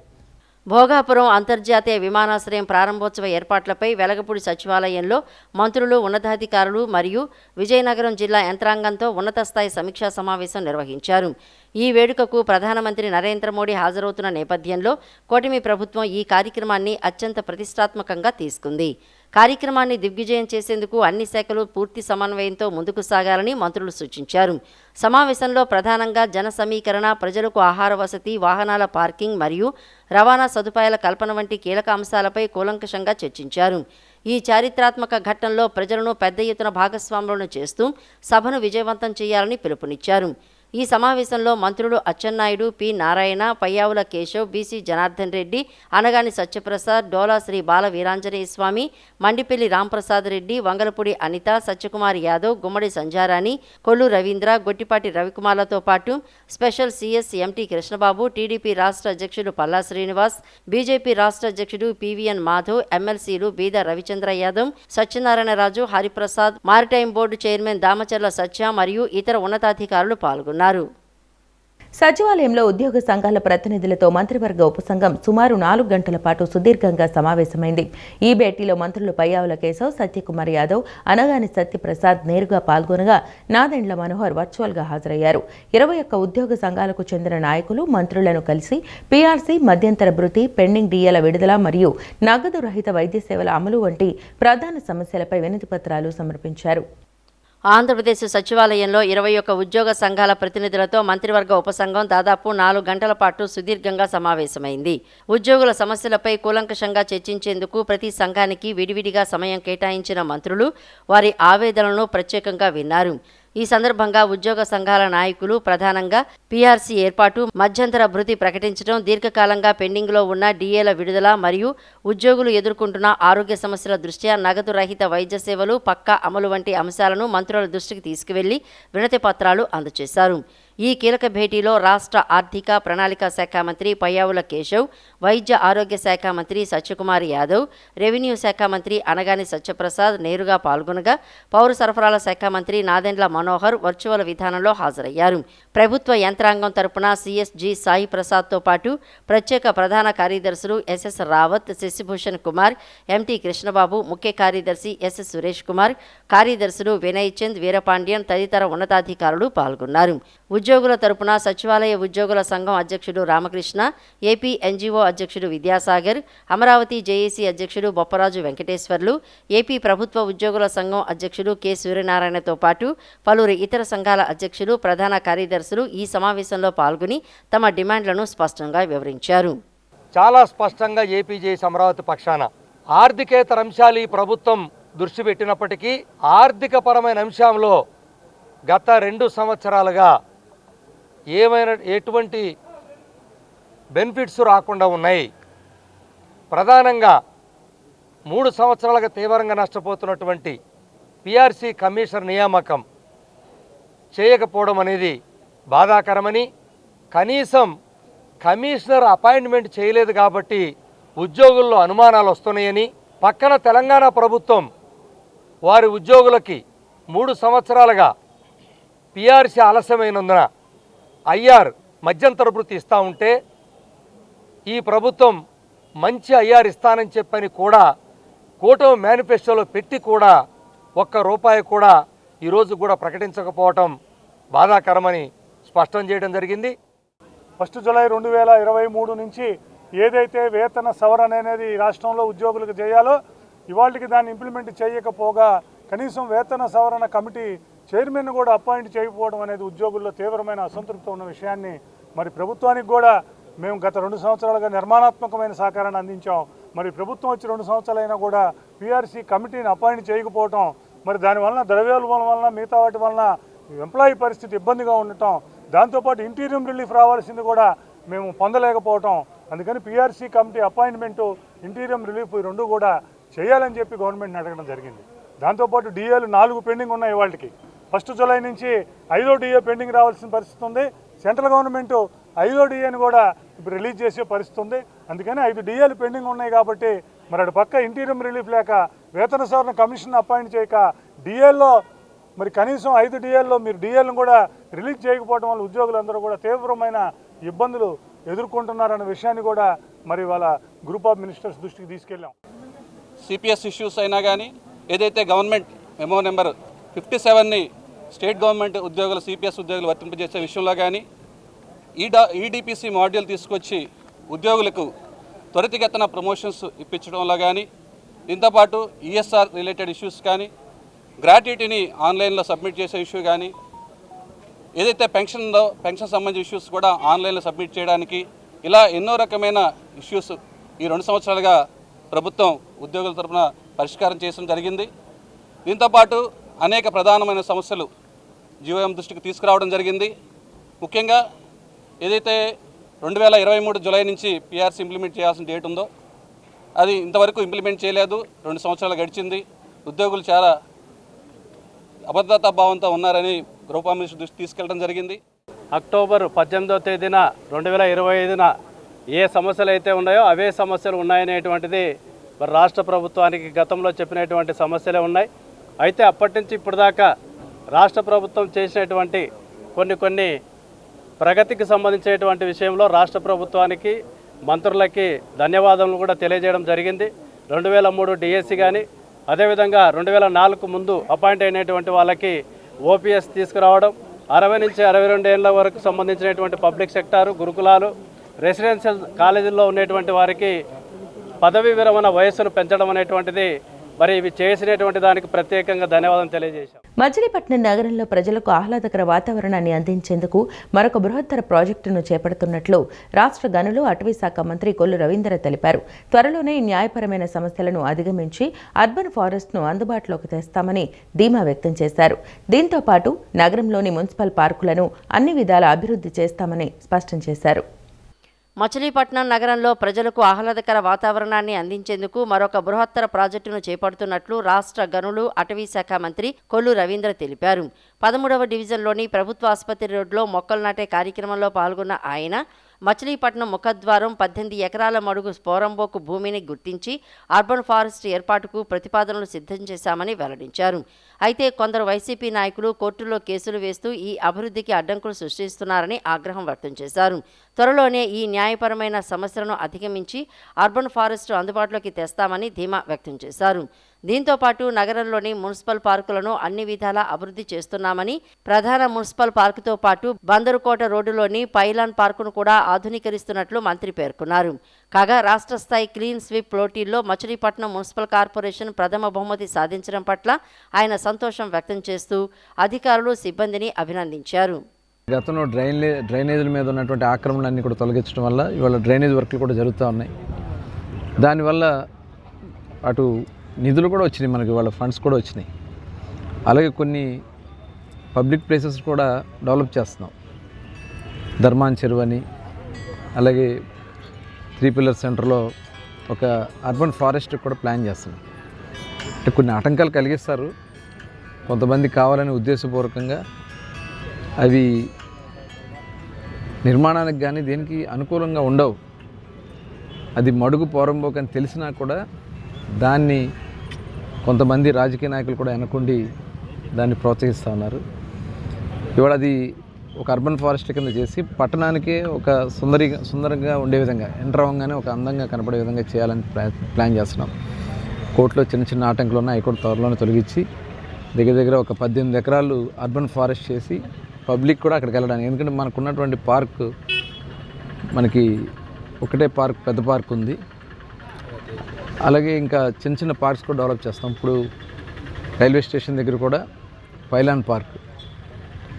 భోగాపురం అంతర్జాతీయ విమానాశ్రయం ప్రారంభోత్సవ ఏర్పాట్లపై వెలగపూడి సచివాలయంలో మంత్రులు, ఉన్నతాధికారులు మరియు విజయనగరం జిల్లా యంత్రాంగంతో ఉన్నత స్థాయి సమీక్షా సమావేశం నిర్వహించారు. ఈ వేడుకకు ప్రధానమంత్రి నరేంద్ర మోడీ హాజరవుతున్న నేపథ్యంలో కూటమి ప్రభుత్వం ఈ కార్యక్రమాన్ని అత్యంత ప్రతిష్టాత్మకంగా తీసుకుంది. కార్యక్రమాన్ని దిగ్విజయం చేసేందుకు అన్ని శాఖలు పూర్తి సమన్వయంతో ముందుకు సాగాలని మంత్రులు సూచించారు. సమావేశంలో ప్రధానంగా జన సమీకరణ, ప్రజలకు ఆహార వసతి, వాహనాల పార్కింగ్ మరియు రవాణా సదుపాయాల కల్పన వంటి కీలక అంశాలపై కూలంకషంగా చర్చించారు. ఈ చారిత్రాత్మక ఘట్టంలో ప్రజలను పెద్ద ఎత్తున భాగస్వాములను చేస్తూ సభను విజయవంతం చేయాలని పిలుపునిచ్చారు. ఈ సమావేశంలో మంత్రులు అచ్చెన్నాయుడు, పి నారాయణ, పయ్యావుల కేశవ్, బీసీ జనార్దన్ రెడ్డి, అనగాని సత్యప్రసాద్, డోలా శ్రీ బాల వీరాంజనేయ స్వామి, మండిపల్లి రాంప్రసాద్ రెడ్డి, వంగలపూడి అనిత, సత్యకుమార్ యాదవ్, గుమ్మడి సంజారాణి, కొల్లు రవీంద్ర, గొట్టిపాటి రవికుమార్లతో పాటు special CS empty Krishnababu, TDP రాష్ట్ర అధ్యక్షుడు పల్లా శ్రీనివాస్, బీజేపీ రాష్ట్ర అధ్యక్షుడు పివిఎన్ మాధవ్, ఎమ్మెల్సీలు Beeda Ravichandra Yadav, Satyanarayana Raju, Hariprasad, maritime board chairman Damacharla Satya మరియు ఇతర ఉన్నతాధికారులు పాల్గొన్నారు. సచివాలయంలో ఉద్యోగ సంఘాల ప్రతినిధులతో మంత్రివర్గ ఉపసంఘం సుమారు 4 గంటల పాటు సుదీర్ఘంగా సమావేశమైంది. ఈ భేటీలో మంత్రులు పయ్యావుల కేశవ్, సత్యకుమార్ యాదవ్, అనగాని సత్యప్రసాద్ నేరుగా పాల్గొనగా నాదెండ్ల మనోహర్ వర్చువల్గా హాజరయ్యారు. 21 ఉద్యోగ సంఘాలకు చెందిన నాయకులు మంత్రులను కలిసి పీఆర్సీ, మధ్యంతర భృతి, పెండింగ్ డీఏల విడుదల మరియు నగదు రహిత వైద్య సేవల అమలు వంటి ప్రధాన సమస్యలపై వినతిపత్రాలు సమర్పించారు. ఆంధ్రప్రదేశ్ సచివాలయంలో 21 ఉద్యోగ సంఘాల ప్రతినిధులతో మంత్రివర్గ ఉపసంఘం దాదాపు 4 గంటల పాటు సుదీర్ఘంగా సమావేశమైంది. ఉద్యోగుల సమస్యలపై కూలంకషంగా చర్చించేందుకు ప్రతి సంఘానికి విడివిడిగా సమయం కేటాయించిన మంత్రులు వారి ఆవేదనలను ప్రత్యేకంగా విన్నారు. ఈ సందర్భంగా ఉద్యోగ సంఘాల నాయకులు ప్రధానంగా పీఆర్సీ ఏర్పాటు, మధ్యంతర భృతి ప్రకటించడం, దీర్ఘకాలంగా పెండింగ్లో ఉన్న డీఏల విడుదల మరియు ఉద్యోగులు ఎదుర్కొంటున్న ఆరోగ్య సమస్యల దృష్ట్యా నగదు రహిత వైద్య సేవలు పక్కా అమలు వంటి అంశాలను మంత్రుల దృష్టికి తీసుకువెళ్లి వినతి పత్రాలు అందజేశారు. ఈ కీలక భేటీలో రాష్ట్ర ఆర్థిక ప్రణాళిక శాఖ మంత్రి పయ్యావుల కేశవ్, వైద్య ఆరోగ్య శాఖ మంత్రి సత్యకుమార్ యాదవ్, రెవెన్యూ శాఖ మంత్రి అనగాని సత్యప్రసాద్ నేరుగా పాల్గొనగా పౌర సరఫరాల శాఖ మంత్రి నాదెండ్ల మనోహర్ వర్చువల్ విధానంలో హాజరయ్యారు. ప్రభుత్వ యంత్రాంగం తరపున సిఎస్జి సాయి ప్రసాద్తో పాటు ప్రత్యేక ప్రధాన కార్యదర్శులు ఎస్ఎస్ రావత్, శశిభూషణ్ కుమార్, ఎంటీ కృష్ణబాబు, ముఖ్య కార్యదర్శి ఎస్ఎస్ సురేష్ కుమార్, కార్యదర్శులు వినయ్ చంద్, వీరపాండ్యన్ తదితర ఉన్నతాధికారులు పాల్గొన్నారు. ఉద్యోగుల తరపున సచివాలయ ఉద్యోగుల సంఘం అధ్యక్షుడు రామకృష్ణ, ఏపీ ఎన్జీఓ అధ్యక్షుడు విద్యాసాగర్, అమరావతి జేఏసీ అధ్యక్షుడు బొప్పరాజు వెంకటేశ్వర్లు, ఏపీ ప్రభుత్వ ఉద్యోగుల సంఘం అధ్యక్షుడు కె సూర్యనారాయణతో పాటు పలువురు ఇతర సంఘాల అధ్యక్షులు, ప్రధాన కార్యదర్శులు ఈ సమావేశంలో పాల్గొని తమ డిమాండ్లను స్పష్టంగా వివరించారు. చాలా స్పష్టంగా ఏపీజేఏసీ అమరావతి పక్షాన ఆర్థికేతర అంశాలు ఈ ప్రభుత్వం దృష్టి పెట్టినప్పటికీ ఆర్థిక పరమైన అంశంలో గత 2 సంవత్సరాలుగా ఎటువంటి బెనిఫిట్స్ రాకుండా ఉన్నాయి. ప్రధానంగా 3 సంవత్సరాలుగా తీవ్రంగా నష్టపోతున్నటువంటి పీఆర్సీ కమిషనర్ నియామకం చేయకపోవడం అనేది బాధాకరమని, కనీసం కమిషనర్ అపాయింట్మెంట్ చేయలేదు కాబట్టి ఉద్యోగుల్లో అనుమానాలు వస్తున్నాయని, పక్కన తెలంగాణ ప్రభుత్వం వారి ఉద్యోగులకి 3 సంవత్సరాలుగా పీఆర్సీ ఆలస్యమైనందున ఐఆర్ మధ్యంతర భృతి ఇస్తూ ఉంటే ఈ ప్రభుత్వం మంచి ఐఆర్ ఇస్తానని చెప్పని కూడా కూటమి మేనిఫెస్టోలో పెట్టి కూడా ₹1 కూడా ఈరోజు కూడా ప్రకటించకపోవటం బాధాకరమని స్పష్టం చేయడం జరిగింది. 1 జూలై 2023 నుంచి ఏదైతే వేతన సవరణ అనేది రాష్ట్రంలో ఉద్యోగులకు చేయాలో ఇవాళకి దాన్ని ఇంప్లిమెంట్ చేయకపోగా కనీసం వేతన సవరణ కమిటీ చైర్మన్ కూడా అపాయింట్ చేయకపోవడం అనేది ఉద్యోగుల్లో తీవ్రమైన అసంతృప్తి ఉన్న విషయాన్ని మరి ప్రభుత్వానికి కూడా మేము గత 2 సంవత్సరాలుగా నిర్మాణాత్మకమైన సహకారాన్ని అందించాం. మరి ప్రభుత్వం వచ్చి 2 సంవత్సరాలైనా కూడా పీఆర్సీ కమిటీని అపాయింట్ చేయకపోవటం, మరి దానివలన ద్రవ్యోల్బణం వలన మిగతా వాటి వలన ఎంప్లాయీ పరిస్థితి ఇబ్బందిగా ఉండటం, దాంతోపాటు ఇంటీరియం రిలీఫ్ రావాల్సింది కూడా మేము పొందలేకపోవటం, అందుకని PRC committee appointment interim relief ఈ 2 కూడా చేయాలని చెప్పి గవర్నమెంట్ని అడగడం జరిగింది. దాంతోపాటు డిఏలు 4 పెండింగ్ ఉన్నాయి. వాళ్ళకి 1 జూలై నుంచి 5వ డిఏ పెండింగ్ రావాల్సిన పరిస్థితి ఉంది. సెంట్రల్ గవర్నమెంట్ 5వ డిఏని కూడా ఇప్పుడు రిలీజ్ చేసే పరిస్థితి ఉంది. అందుకని 5 డిఏలు పెండింగ్ ఉన్నాయి కాబట్టి మరి అటు పక్క ఇంటీరియం రిలీఫ్ లేక వేతన సవరణ కమిషన్ అపాయింట్ చేయక డిఏల్లో మరి కనీసం 5 డిఏల్లో మీరు డిఏలను కూడా రిలీజ్ చేయకపోవడం వల్ల ఉద్యోగులందరూ కూడా తీవ్రమైన ఇబ్బందులు ఎదుర్కొంటున్నారన్న విషయాన్ని కూడా మరి వాళ్ళ గ్రూప్ ఆఫ్ మినిస్టర్స్ దృష్టికి తీసుకెళ్ళాం. సిపిఎస్ ఇష్యూస్ అయినా కానీ ఏదైతే గవర్నమెంట్ మెమో నెంబర్ 57ని స్టేట్ గవర్నమెంట్ ఉద్యోగులు సిపిఎస్ ఉద్యోగులు వర్తింపజేసే విషయంలో కానీ ఈడిపిసి మాడ్యూల్ తీసుకొచ్చి ఉద్యోగులకు త్వరితగతిన ప్రమోషన్స్ ఇప్పించడంలో కానీ, దీంతోపాటు ఈఎస్ఆర్ రిలేటెడ్ ఇష్యూస్ కానీ, గ్రాట్యుటీని ఆన్లైన్లో సబ్మిట్ చేసే ఇష్యూ కానీ, ఏదైతే పెన్షన్ సంబంధించిన ఇష్యూస్ కూడా ఆన్లైన్లో సబ్మిట్ చేయడానికి, ఇలా ఎన్నో రకమైన ఇష్యూస్ ఈ 2 సంవత్సరాలుగా ప్రభుత్వం ఉద్యోగుల తరఫున పరిష్కారం చేయడం జరిగింది. దీంతోపాటు అనేక ప్రధానమైన సమస్యలు జీవోఎం దృష్టికి తీసుకురావడం జరిగింది. ముఖ్యంగా ఏదైతే 2023 జూలై నుంచి పీఆర్సీ ఇంప్లిమెంట్ చేయాల్సిన డేట్ ఉందో అది ఇంతవరకు ఇంప్లిమెంట్ చేయలేదు. 2 సంవత్సరాలు గడిచింది. ఉద్యోగులు చాలా అభద్రతా భావంతో ఉన్నారని గ్రూప్ ఆఫ్ మినిస్టర్ దృష్టికి తీసుకెళ్ళడం జరిగింది. అక్టోబర్ 18వ తేదీన 2025న ఏ సమస్యలు అయితే ఉన్నాయో అవే సమస్యలు ఉన్నాయనేటువంటిది మరి రాష్ట్ర ప్రభుత్వానికి గతంలో చెప్పినటువంటి సమస్యలే ఉన్నాయి. అయితే అప్పటి నుంచి ఇప్పటిదాకా రాష్ట్ర ప్రభుత్వం చేసినటువంటి కొన్ని ప్రగతికి సంబంధించేటువంటి విషయంలో రాష్ట్ర ప్రభుత్వానికి మంత్రులకి ధన్యవాదాలు కూడా తెలియజేయడం జరిగింది. 2003 డిఎస్సి కానీ, అదేవిధంగా 2004 ముందు అపాయింట్ అయినటువంటి వాళ్ళకి ఓపీఎస్ తీసుకురావడం, 60 నుంచి 62 ఏళ్ళ వరకు సంబంధించినటువంటి పబ్లిక్ సెక్టారు, గురుకులాలు, రెసిడెన్షియల్ కాలేజీల్లో ఉన్నటువంటి వారికి పదవీ విరమణ వయస్సును పెంచడం అనేటువంటిది మరి ఇవి చేసినటువంటి దానికి ప్రత్యేకంగా ధన్యవాదం తెలియజేశాం. మచిలీపట్నం నగరంలో ప్రజలకు ఆహ్లాదకర వాతావరణాన్ని అందించేందుకు మరొక బృహత్తర ప్రాజెక్టును చేపడుతున్నట్లు రాష్ట్ర గనులు అటవీ శాఖ మంత్రి కొల్లు రవీంద్ర తెలిపారు. త్వరలోనే న్యాయపరమైన సమస్యలను అధిగమించి అర్బన్ ఫారెస్ట్ను అందుబాటులోకి తెస్తామని ధీమా వ్యక్తం చేశారు. దీంతో పాటు నగరంలోని మున్సిపల్ పార్కులను అన్ని విధాల అభివృద్ధి చేస్తామని స్పష్టం చేశారు. మచిలీపట్నం నగరంలో ప్రజలకు ఆహ్లాదకర వాతావరణాన్ని అందించేందుకు మరొక బృహత్తర ప్రాజెక్టును చేపడుతున్నట్లు రాష్ట్ర గనులు అటవీ శాఖ మంత్రి కొల్లు రవీంద్ర తెలిపారు. 13వ డివిజన్లోని ప్రభుత్వ ఆసుపత్రి రోడ్లో మొక్కలు నాటే కార్యక్రమంలో పాల్గొన్న ఆయన మచిలీపట్నం ముఖద్వారం 18 ఎకరాల మడుగు స్పోరంబోకు భూమిని గుర్తించి అర్బన్ ఫారెస్ట్ ఏర్పాటుకు ప్రతిపాదనలు సిద్ధం చేశామని వెల్లడించారు. అయితే కొందరు వైసీపీ నాయకులు కోర్టులో కేసులు వేస్తూ ఈ అభివృద్ధికి అడ్డంకులు సృష్టిస్తున్నారని ఆగ్రహం వ్యక్తం చేశారు. త్వరలోనే ఈ న్యాయపరమైన సమస్యలను అధిగమించి అర్బన్ ఫారెస్ట్ అందుబాటులోకి తెస్తామని ధీమా వ్యక్తం చేశారు. దీంతో పాటు నగరంలోని మున్సిపల్ పార్కులను అన్ని విధాలా అభివృద్ధి చేస్తున్నామని, ప్రధాన మున్సిపల్ పార్కుతో పాటు బందరుకోట రోడ్డులోని పైలాన్ పార్కును కూడా ఆధునీకరిస్తున్నట్లు మంత్రి పేర్కొన్నారు. కాగా రాష్ట్ర స్థాయి క్లీన్ స్వీప్ పోటీల్లో మచిలీపట్నం మున్సిపల్ కార్పొరేషన్ ప్రథమ బహుమతి సాధించడం పట్ల ఆయన సంతోషం వ్యక్తం చేస్తూ అధికారులు, సిబ్బందిని అభినందించారు. గతంలో డ్రైనేజీల మీద ఉన్నటువంటి ఆక్రమణలన్నీ కూడా తొలగించడం వల్ల ఇవాళ డ్రైనేజ్ వర్క్లు కూడా జరుగుతూ ఉన్నాయి. దానివల్ల అటు నిధులు కూడా వచ్చినాయి, మనకి వాళ్ళ ఫండ్స్ కూడా వచ్చినాయి. అలాగే కొన్ని పబ్లిక్ ప్లేసెస్ కూడా డెవలప్ చేస్తున్నాం. ధర్మాన్ చెరువు అని, అలాగే 3 పిల్లర్ సెంటర్లో ఒక అర్బన్ ఫారెస్ట్ కూడా ప్లాన్ చేస్తున్నాం. అంటే కొన్ని ఆటంకాలు కలిగిస్తారు కొంతమంది కావాలని ఉద్దేశపూర్వకంగా, అవి నిర్మాణానికి కానీ దేనికి అనుకూలంగా ఉండవు. అది మడుగు పోరంబోకు అని తెలిసినా కూడా దాన్ని కొంతమంది రాజకీయ నాయకులు కూడా వెనకుండి దాన్ని ప్రోత్సహిస్తూ ఉన్నారు. ఇవాళ అది ఒక అర్బన్ ఫారెస్ట్ కింద చేసి పట్టణానికి ఒక సుందరంగా ఉండే విధంగా ఎంటర్ అవ్వగానే ఒక అందంగా కనపడే విధంగా చేయాలని ప్లాన్ చేస్తున్నాం. కోర్టులో చిన్న ఆటంకులు ఉన్నాయి, అవి కూడా త్వరలోనే తొలగించి దగ్గర ఒక 18 ఎకరాలు అర్బన్ ఫారెస్ట్ చేసి పబ్లిక్ కూడా అక్కడికి వెళ్ళడానికి. ఎందుకంటే మనకు ఉన్నటువంటి పార్క్ మనకి ఒకటే పార్క్, పెద్ద పార్క్ ఉంది. అలాగే ఇంకా చిన్న పార్క్స్ కూడా డెవలప్ చేస్తాం. ఇప్పుడు రైల్వే స్టేషన్ దగ్గర కూడా పైలాన్ పార్క్,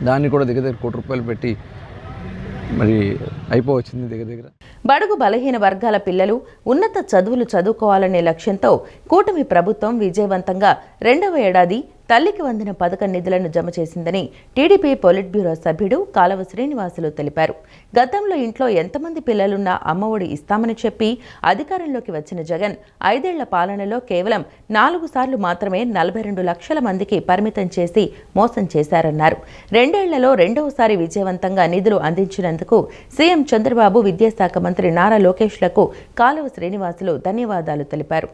దాన్ని కూడా దగ్గర ₹1 కోటి పెట్టి మరి అయిపోవచ్చింది దగ్గర. బడుగు బలహీన వర్గాల పిల్లలు ఉన్నత చదువులు చదువుకోవాలనే లక్ష్యంతో కూటమి ప్రభుత్వం విజయవంతంగా 2వ ఏడాది తల్లికి వందన పథకం నిధులను జమ చేసిందని టీడీపీ పొలిట్ బ్యూరో సభ్యుడు కాలవ శ్రీనివాసులు తెలిపారు. గతంలో ఇంట్లో ఎంతమంది పిల్లలున్నా అమ్మఒడి ఇస్తామని చెప్పి అధికారంలోకి వచ్చిన జగన్ 5 ఏళ్ల పాలనలో కేవలం 4 సార్లు మాత్రమే 42 లక్షల మందికి పరిమితం చేసి మోసం చేశారన్నారు. 2 ఏళ్లలో 2వసారి విజయవంతంగా నిధులు అందించినందుకు సీఎం చంద్రబాబు, విద్యాశాఖ మంత్రి నారా లోకేష్లకు కాలవ శ్రీనివాసులు ధన్యవాదాలు తెలిపారు.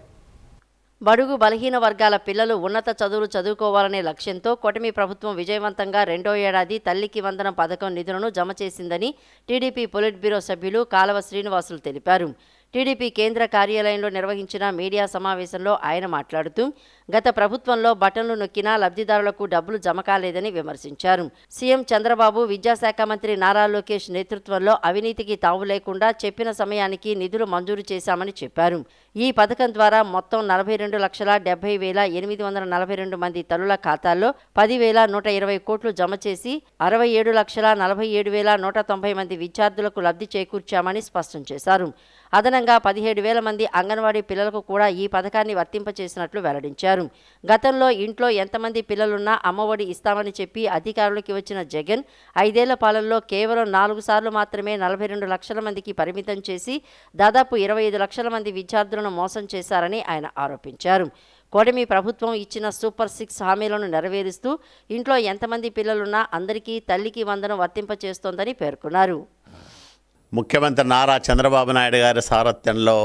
బడుగు బలహీన వర్గాల పిల్లలు ఉన్నత చదువులు చదువుకోవాలనే లక్ష్యంతో కూటమి ప్రభుత్వం విజయవంతంగా 2వ ఏడాది తల్లికి వందనం పథకం నిధులను జమ చేసిందని టీడీపీ పొలిట్ బ్యూరో సభ్యులు కాలవ శ్రీనివాసులు తెలిపారు. టీడీపీ కేంద్ర కార్యాలయంలో నిర్వహించిన మీడియా సమావేశంలో ఆయన మాట్లాడుతూ గత ప్రభుత్వంలో బటన్లు నొక్కినా లబ్ధిదారులకు డబ్బులు జమ కాలేదని విమర్శించారు. సీఎం చంద్రబాబు, విద్యాశాఖ మంత్రి నారా లోకేష్ నేతృత్వంలో అవినీతికి తావు లేకుండా చెప్పిన సమయానికి నిధులు మంజూరు చేశామని చెప్పారు. ఈ పథకం ద్వారా మొత్తం 42,70,842 మంది తల్లుల ఖాతాల్లో 10,120 కోట్లు జమ చేసి 67,47,190 మంది విద్యార్థులకు లబ్ధి చేకూర్చామని స్పష్టం చేశారు. అదనంగా 17,000 మంది అంగన్వాడీ పిల్లలకు కూడా ఈ పథకాన్ని వర్తింపచేసినట్లు వెల్లడించారు. గతంలో ఇంట్లో ఎంతమంది పిల్లలున్నా అమ్మఒడి ఇస్తామని చెప్పి అధికారులకి వచ్చిన జగన్ 5 ఏళ్ల పాలనలో కేవలం 4 సార్లు మాత్రమే 42 లక్షల మందికి పరిమితం చేసి దాదాపు 25 లక్షల మంది విద్యార్థులను మోసం చేశారని ఆయన ఆరోపించారు. కూటమి ప్రభుత్వం ఇచ్చిన సూపర్ 6 హామీలను నెరవేరుస్తూ ఇంట్లో ఎంతమంది పిల్లలున్నా అందరికీ తల్లికి వందనం వర్తింపచేస్తోందని పేర్కొన్నారు. ముఖ్యమంత్రి నారా చంద్రబాబు నాయుడు గారి సారథ్యంలో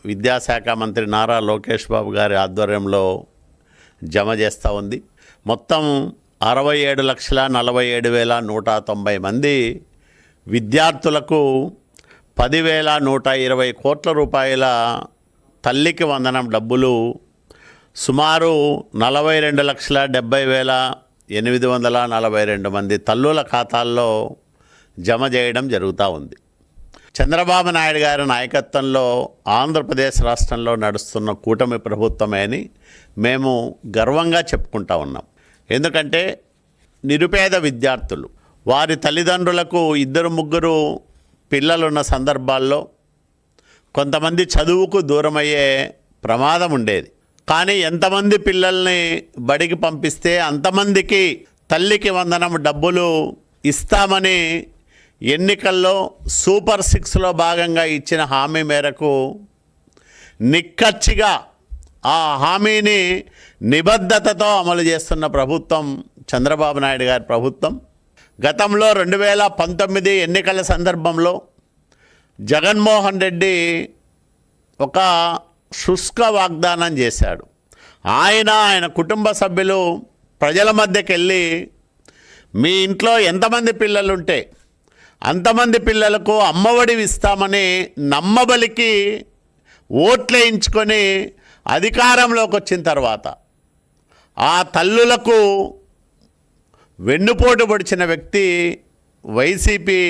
విద్యాశాఖ మంత్రి నారా లోకేష్ బాబు గారి ఆధ్వర్యంలో జమ చేస్తూ ఉంది. మొత్తం 67,47,190 మంది విద్యార్థులకు 10,120 కోట్ల రూపాయల తల్లికి వందనం డబ్బులు సుమారు 42,70,842 మంది తల్లుల ఖాతాల్లో జమ చేయడం జరుగుతూ ఉంది. చంద్రబాబు నాయుడు గారి నాయకత్వంలో ఆంధ్రప్రదేశ్ రాష్ట్రంలో నడుస్తున్న కూటమి ప్రభుత్వమే అని మేము గర్వంగా చెప్పుకుంటా ఉన్నాం. ఎందుకంటే నిరుపేద విద్యార్థులు వారి తల్లిదండ్రులకు 2-3 పిల్లలున్న సందర్భాల్లో కొంతమంది చదువుకు దూరమయ్యే ప్రమాదం ఉండేది. కానీ ఎంతమంది పిల్లల్ని బడికి పంపిస్తే అంతమందికి తల్లికి వందనం డబ్బులు ఇస్తామని ఎన్నికల్లో సూపర్ 6లో భాగంగా ఇచ్చిన హామీ మేరకు నిక్కచ్చిగా ఆ హామీని నిబద్ధతతో అమలు చేస్తున్న ప్రభుత్వం చంద్రబాబు నాయుడు గారి ప్రభుత్వం. గతంలో 2019 ఎన్నికల సందర్భంలో జగన్మోహన్ రెడ్డి ఒక శుష్క వాగ్దానం చేశాడు. ఆయన కుటుంబ సభ్యులు ప్రజల మధ్యకి వెళ్ళి మీ ఇంట్లో ఎంతమంది పిల్లలుంటే అంతమంది పిల్లలకు అమ్మఒడి ఇస్తామని నమ్మబలికి ఓట్లేయించుకొని అధికారంలోకి వచ్చిన తర్వాత ఆ తల్లులకు వెన్నుపోటు పొడిచిన వ్యక్తి వైసీపీ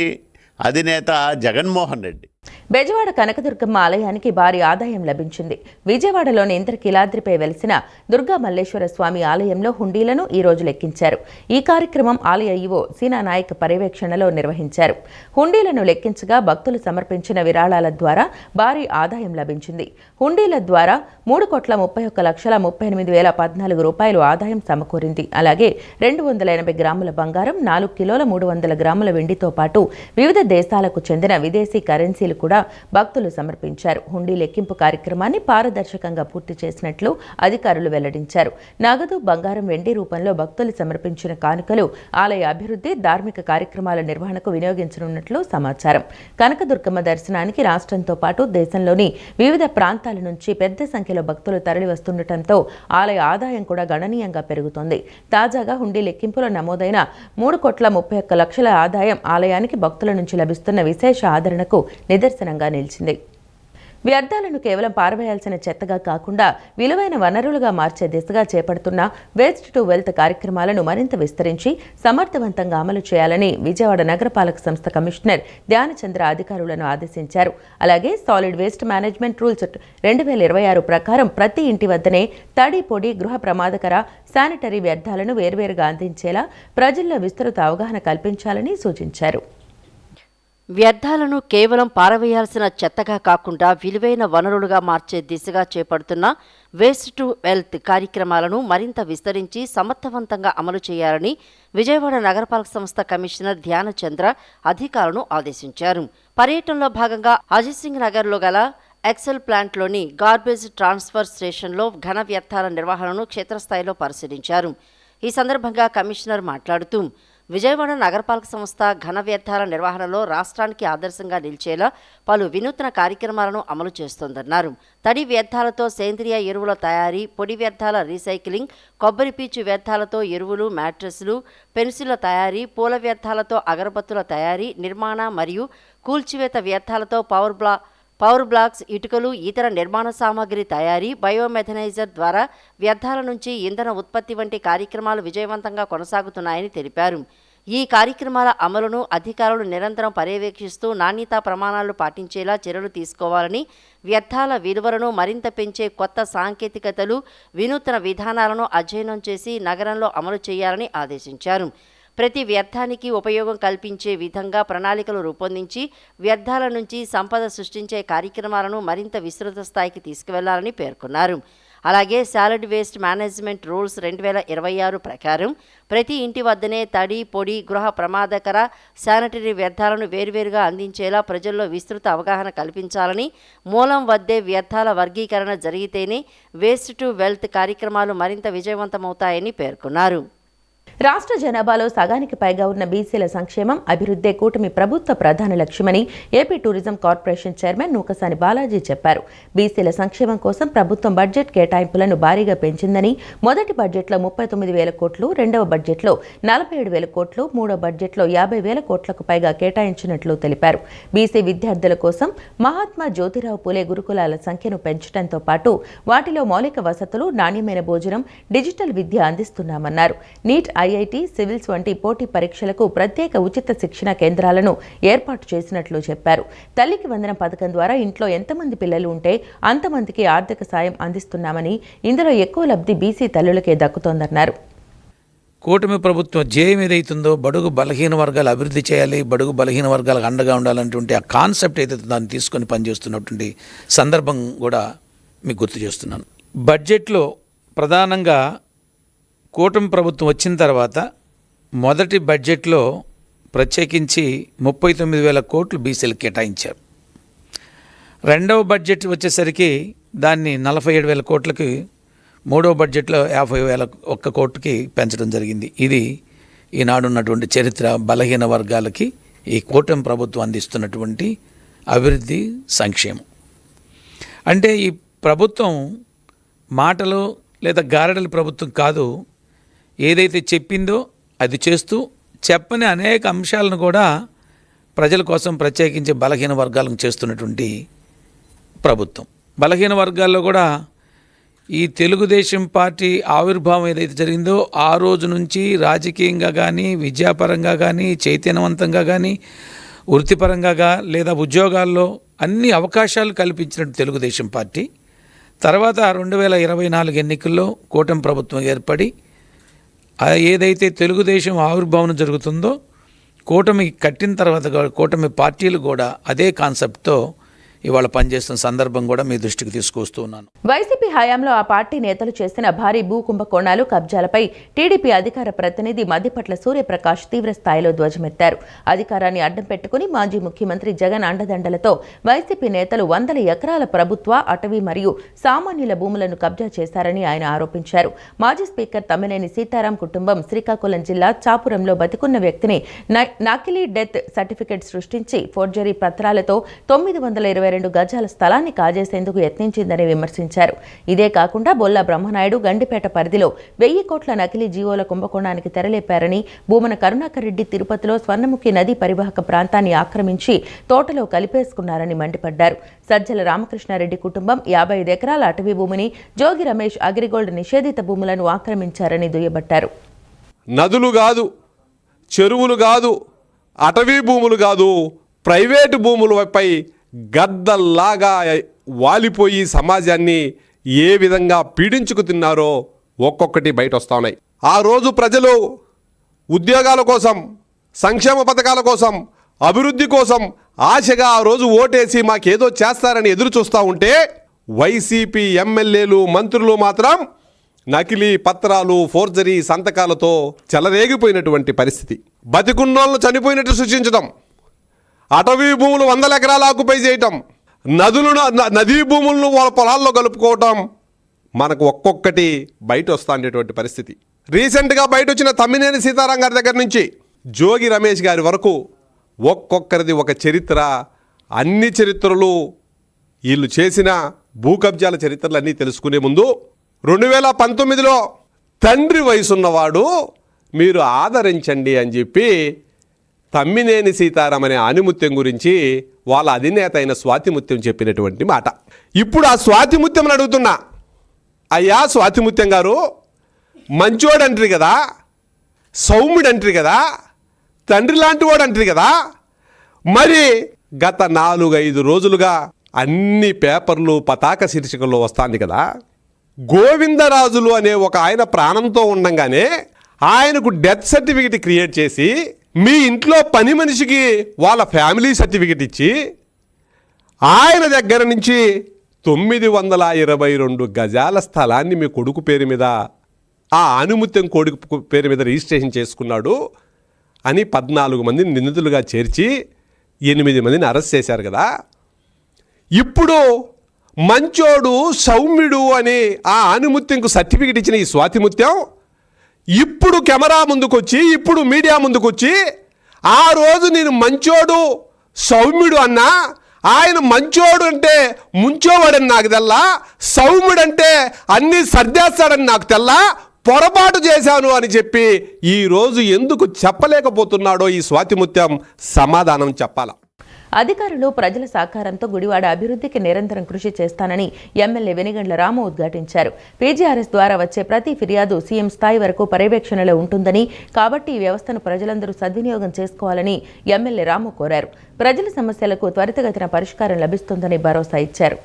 అధినేత జగన్మోహన్ రెడ్డి. బెజవాడ కనకదుర్గమ్మ ఆలయానికి భారీ ఆదాయం లభించింది. విజయవాడలోని ఇంద్రకీలాద్రిపై వెలిసిన దుర్గా మల్లేశ్వర స్వామి ఆలయంలో హుండీలను ఈ రోజు లెక్కించారు. ఈ కార్యక్రమం ఆలయ ఈవో సీనా నాయక్ పర్యవేక్షణలో నిర్వహించారు. హుండీలను లెక్కించగా భక్తులు సమర్పించిన విరాళాల ద్వారా భారీ ఆదాయం లభించింది. హుండీల ద్వారా 3,31,38,014 రూపాయలు ఆదాయం సమకూరింది. అలాగే 280 గ్రాముల బంగారం, 4 కిలోల 300 గ్రాముల వెండితో పాటు వివిధ దేశాలకు చెందిన విదేశీ కరెన్సీలు హుండీలు కూడా భక్తులు సమర్పించారు. హుండీ లెక్కింపు కార్యక్రమాన్ని పారదర్శకంగా పూర్తి చేసినట్లు అధికారులు వెల్లడించారు. నగదు, బంగారం, వెండి రూపంలో భక్తులు సమర్పించిన కానుకలు ఆలయ అభివృద్ధి, ధార్మిక కార్యక్రమాల నిర్వహణకు వినియోగించనున్నట్లు సమాచారం. కనకదుర్గమ్మ దర్శనానికి రాష్ట్రంతో పాటు దేశంలోని వివిధ ప్రాంతాల నుంచి పెద్ద సంఖ్యలో భక్తులు తరలివస్తుండటంతో ఆలయ ఆదాయం కూడా గణనీయంగా పెరుగుతోంది. తాజాగా హుండీ లెక్కింపులో నమోదైన 3,31,00,000 ఆదాయం ఆలయానికి భక్తుల నుంచి లభిస్తున్న విశేష ఆదరణకు నిదర్శనంగా నిలిచింది. వ్యర్థాలను కేవలం పారవేయాల్సిన చెత్తగా కాకుండా విలువైన వనరులుగా మార్చే దిశగా చేపడుతున్న వేస్ట్ టు వెల్త్ కార్యక్రమాలను మరింత విస్తరించి సమర్థవంతంగా అమలు చేయాలని విజయవాడ నగరపాలక సంస్థ కమిషనర్ ధ్యానచంద్ర అధికారులను ఆదేశించారు. అలాగే సాలిడ్ వేస్ట్ మేనేజ్మెంట్ రూల్స్ 2026 ప్రకారం ప్రతి ఇంటి వద్దనే తడి, పొడి, గృహ ప్రమాదకర, శానిటరీ వ్యర్థాలను వేర్వేరుగా అందించేలా ప్రజల్లో విస్తృత అవగాహన కల్పించాలని సూచించారు. వ్యర్థాలను కేవలం పారవేయాల్సిన చెత్తగా కాకుండా విలువైన వనరులుగా మార్చే దిశగా చేపడుతున్న వేస్ట్ టు వెల్త్ కార్యక్రమాలను మరింత విస్తరించి సమర్థవంతంగా అమలు చేయాలని విజయవాడ నగరపాలక సంస్థ కమిషనర్ ధ్యానచంద్ర అధికారులను ఆదేశించారు. పర్యటనలో భాగంగా అజిత్ సింగ్ నగర్లో గల ఎక్సెల్ ప్లాంట్లోని గార్బేజ్ ట్రాన్స్ఫర్ స్టేషన్లో ఘన వ్యర్థాల నిర్వహణను క్షేత్రస్థాయిలో పరిశీలించారు. ఈ సందర్భంగా కమిషనర్ మాట్లాడుతూ విజయవాడ నగరపాలక సంస్థ ఘన వ్యర్థాల నిర్వహణలో రాష్ట్రానికి ఆదర్శంగా నిలిచేలా పలు వినూత్న కార్యక్రమాలను అమలు చేస్తోందన్నారు. తడి వ్యర్థాలతో సేంద్రియ ఎరువుల తయారీ, పొడి వ్యర్థాల రీసైక్లింగ్, కొబ్బరి పీచు వ్యర్థాలతో ఎరువులు, మ్యాట్రెస్లు, పెన్సిళ్ల తయారీ, పూల వ్యర్థాలతో అగరబత్తుల తయారీ, నిర్మాణ మరియు కూల్చివేత వ్యర్థాలతో పవర్ బ్లాక్స్, ఇటుకలు, ఇతర నిర్మాణ సామాగ్రి తయారీ, బయోమెథనైజర్ ద్వారా వ్యర్థాల నుంచి ఇంధన ఉత్పత్తి వంటి కార్యక్రమాలు విజయవంతంగా కొనసాగుతున్నాయని తెలిపారు. ఈ కార్యక్రమాల అమలును అధికారులు నిరంతరం పర్యవేక్షిస్తూ నాణ్యతా ప్రమాణాలు పాటించేలా చర్యలు తీసుకోవాలని, వ్యర్థాల విలువలను మరింత పెంచే కొత్త సాంకేతికతలు, వినూత్న విధానాలను అధ్యయనం చేసి నగరంలో అమలు చేయాలని ఆదేశించారు. ప్రతి వ్యర్థానికి ఉపయోగం కల్పించే విధంగా ప్రణాళికలు రూపొందించి వ్యర్థాల నుంచి సంపద సృష్టించే కార్యక్రమాలను మరింత విస్తృత స్థాయికి తీసుకువెళ్లాలని పేర్కొన్నారు. అలాగే సాలిడ్ వేస్ట్ మేనేజ్మెంట్ రూల్స్ 2026 ప్రకారం ప్రతి ఇంటి వద్దనే తడి, పొడి, గృహ ప్రమాదకర, శానిటరీ వ్యర్థాలను వేర్వేరుగా అందించేలా ప్రజల్లో విస్తృత అవగాహన కల్పించాలని, మూలం వద్దే వ్యర్థాల వర్గీకరణ జరిగితేనే వేస్ట్ టు వెల్త్ కార్యక్రమాలు మరింత విజయవంతమవుతాయని పేర్కొన్నారు. రాష్ట్ర జనాభాలో సగానికి పైగా ఉన్న బీసీల సంక్షేమం, అభివృద్ధే కూటమి ప్రభుత్వ ప్రధాన లక్ష్యమని AP tourism corporation chairman Nookasani Balaji చెప్పారు. బీసీల సంక్షేమం కోసం ప్రభుత్వం బడ్జెట్ కేటాయింపులను భారీగా పెంచిందని, మొదటి బడ్జెట్లో 39,000 కోట్లు, రెండవ బడ్జెట్లో 47,000 కోట్లు, మూడో బడ్జెట్లో 50,000 కోట్లకు పైగా కేటాయించినట్లు తెలిపారు. బీసీ విద్యార్థుల కోసం మహాత్మా జ్యోతిరావు పూలే గురుకులాల సంఖ్యను పెంచడంతో పాటు వాటిలో మౌలిక వసతులు, నాణ్యమైన భోజనం, డిజిటల్ విద్య అందిస్తున్నామన్నారు. నీట్, ఐఐటి, సివిల్స్ వంటి పోటీ పరీక్షలకు ప్రత్యేక ఉచిత శిక్షణ కేంద్రాలను ఏర్పాటు చేసినట్లు చెప్పారు. తల్లికి వందనం పథకం ద్వారా ఇంట్లో ఎంతమంది పిల్లలు ఉంటే అంతమందికి ఆర్థిక సాయం అందిస్తున్నామని, ఇందులో ఎక్కువ లబ్ధి బీసీ తల్లులకే దక్కుతోందన్నారు. కూటమి ప్రభుత్వం ధ్యేయం ఏదైతుందో బడుగు బలహీన వర్గాలు అభివృద్ధి చేయాలి, బడుగు బలహీన వర్గాలకు అండగా ఉండాలన్నటువంటి ఆ కాన్సెప్ట్ ఏదైతే దాన్ని తీసుకొని పనిచేస్తున్నటువంటి సందర్భం కూడా మీకు గుర్తు చేస్తున్నాను. బడ్జెట్లో ప్రధానంగా కూటమి ప్రభుత్వం వచ్చిన తర్వాత మొదటి బడ్జెట్లో ప్రత్యేకించి 39,000 కోట్లు బీసీలకు కేటాయించారు. రెండవ బడ్జెట్ వచ్చేసరికి దాన్ని 47,000 కోట్లకి, మూడవ బడ్జెట్లో 50,001 కోట్లకి పెంచడం జరిగింది. ఇది ఈనాడున్నటువంటి చరిత్ర. బలహీన వర్గాలకి ఈ కూటమి ప్రభుత్వం అందిస్తున్నటువంటి అభివృద్ధి, సంక్షేమం. అంటే ఈ ప్రభుత్వం మాటలు లేదా గారడల ప్రభుత్వం కాదు. ఏదైతే చెప్పిందో అది చేస్తూ, చెప్పని అనేక అంశాలను కూడా ప్రజల కోసం ప్రత్యేకించి బలహీన వర్గాలను చేస్తున్నటువంటి ప్రభుత్వం. బలహీన వర్గాల్లో కూడా ఈ తెలుగుదేశం పార్టీ ఆవిర్భావం ఏదైతే జరిగిందో ఆ రోజు నుంచి రాజకీయంగా కానీ, విద్యాపరంగా కానీ, చైతన్యవంతంగా కానీ, వృత్తిపరంగా లేదా ఉద్యోగాల్లో అన్ని అవకాశాలు కల్పించినట్టు తెలుగుదేశం పార్టీ తర్వాత 2024 ఎన్నికల్లో కూటమి ప్రభుత్వం ఏర్పడి ఏదైతే తెలుగుదేశం ఆవిర్భావం జరుగుతుందో కూటమి కట్టిన తర్వాత కూటమి పార్టీలు కూడా అదే కాన్సెప్ట్తో ఇవాళ పనిచేస్తున్న సందర్భం కూడా మీ దృష్టికి తీసుకొస్తూ ఉన్నాను. వైసీపీ హయాంలో ఆ పార్టీ నేతలు చేసిన భారీ భూ కుంభకోణాలు, కబ్జాలపై టీడీపీ అధికార ప్రతినిధి మద్దిపట్ల సూర్యప్రకాష్ తీవ్ర స్థాయిలో ధ్వజమెత్తారు. అధికారాన్ని అడ్డం పెట్టుకుని మాజీ ముఖ్యమంత్రి జగన్ అండదండలతో వైసీపీ నేతలు వందల ఎకరాల ప్రభుత్వ, అటవీ మరియు సామాన్యుల భూములను కబ్జా చేశారని ఆయన ఆరోపించారు. మాజీ స్పీకర్ తమ్మినేని సీతారాం కుటుంబం శ్రీకాకుళం జిల్లా చాపురంలో బతికున్న వ్యక్తిని నకిలీ డెత్ సర్టిఫికెట్ సృష్టించి ఫోర్జరీ పత్రాలతో 922 గజాల స్థలాన్ని కాజేసేందుకు యత్నించిందని విమర్శించారు. ఇదే కాకుండా బొల్లా బ్రహ్మనాయుడు గండిపేట పరిధిలో 1000 కోట్ల నకిలీ జీవోల కుంభకోణానికి తెరలేపారని, భూమన కరుణాకర్ రెడ్డి తిరుపతిలో స్వర్ణముఖి నదీ పరివాహక ప్రాంతాన్ని ఆక్రమించి తోటలో కలిపేసుకున్నారని మండిపడ్డారు. సజ్జల రామకృష్ణారెడ్డి కుటుంబం 55 ఎకరాల అటవీ భూమిని, జోగి రమేష్ అగ్రిగోల్డ్ నిషేధిత భూములను ఆక్రమించారని దుయ్యబట్టారు. నదులు కాదు, చెరువులు కాదు, అటవీ భూములు కాదు, ప్రైవేటు భూములపై గద్దల్లాగా వాలిపోయి సమాజాన్ని ఏ విధంగా పీడించుకు తిన్నారో ఒక్కొక్కటి బయట వస్తూ ఉన్నాయి. ఆ రోజు ప్రజలు ఉద్యోగాల కోసం, సంక్షేమ పథకాల కోసం, అభివృద్ధి కోసం ఆశగా ఆ రోజు ఓటేసి మాకేదో చేస్తారని ఎదురు చూస్తూ ఉంటే వైసీపీ ఎమ్మెల్యేలు, మంత్రులు మాత్రం నకిలీ పత్రాలు, ఫోర్జరీ సంతకాలతో చెలరేగిపోయినటువంటి పరిస్థితి. బతికున్నోళ్ళను చనిపోయినట్టు సృష్టించడం, అటవీ భూములు 100 ఎకరాలు ఆక్యుపై చేయటం, నదీ భూములను వాళ్ళ పొలాల్లో కలుపుకోవటం మనకు ఒక్కొక్కటి బయట వస్తుండేటువంటి పరిస్థితి. రీసెంట్గా బయట వచ్చిన తమ్మినేని సీతారాం గారి దగ్గర నుంచి జోగి రమేష్ గారి వరకు ఒక్కొక్కరిది ఒక చరిత్ర. అన్ని చరిత్రలు, వీళ్ళు చేసిన భూ కబ్జాల చరిత్రలు అన్నీ తెలుసుకునే ముందు 2019లో తండ్రి వయసున్నవాడు మీరు ఆదరించండి అని చెప్పి తమ్మినేని సీతారాం అనే ఆనిముత్యం గురించి వాళ్ళ అధినేత అయిన స్వాతిముత్యం చెప్పినటువంటి మాట. ఇప్పుడు ఆ స్వాతిముత్యం అడుగుతున్నా, అయ్యా స్వాతిముత్యం గారు, మంచోడు అంటారు కదా, సౌమ్యుడు అంటారు కదా, తండ్రి లాంటి వాడు అంటారు కదా, మరి గత 4-5 రోజులుగా అన్ని పేపర్లు పతాక శీర్షికల్లో వస్తుంది కదా, గోవిందరాజులు అనే ఒక ఆయన ప్రాణంతో ఉండంగానే ఆయనకు డెత్ సర్టిఫికెట్ క్రియేట్ చేసి మీ ఇంట్లో పని మనిషికి వాళ్ళ ఫ్యామిలీ సర్టిఫికెట్ ఇచ్చి ఆయన దగ్గర నుంచి 922 గజాల స్థలాన్ని మీ కొడుకు పేరు మీద, ఆ ఆనుముత్యం కొడుకు పేరు మీద రిజిస్ట్రేషన్ చేసుకున్నాడు అని 14 మందిని నిందితులుగా చేర్చి 8 మందిని అరెస్ట్ చేశారు కదా. ఇప్పుడు మంచోడు, సౌమ్యుడు అని ఆ ఆనుముత్యంకు సర్టిఫికెట్ ఇచ్చిన ఈ స్వాతిముత్యం ఇప్పుడు కెమెరా ముందుకొచ్చి, ఇప్పుడు మీడియా ముందుకొచ్చి, ఆ రోజు నేను మంచోడు, సౌమ్యుడు అన్నా, ఆయన మంచోడు అంటే ముంచోవాడని నాకు తెల్లా, సౌమ్యుడు అంటే అన్నీ సర్దేస్తాడని నాకు తెల్లా, పొరపాటు చేశాను అని చెప్పి ఈరోజు ఎందుకు చెప్పలేకపోతున్నాడో ఈ స్వాతిముత్యం సమాధానం చెప్పాల. అధికారులు ప్రజల సహకారంతో గుడివాడ అభివృద్ధికి నిరంతరం కృషి చేస్తానని ఎమ్మెల్యే వెనిగండ్ల రాము ఉద్ఘాటించారు. పీజీఆర్ఎస్ ద్వారా వచ్చే ప్రతి ఫిర్యాదు సీఎం స్థాయి వరకు పర్యవేక్షణలో ఉంటుందని, కాబట్టి ఈ వ్యవస్థను ప్రజలందరూ సద్వినియోగం చేసుకోవాలని ఎమ్మెల్యే రాము కోరారు. ప్రజల సమస్యలకు త్వరితగతిన పరిష్కారం లభిస్తుందని భరోసా ఇచ్చారు.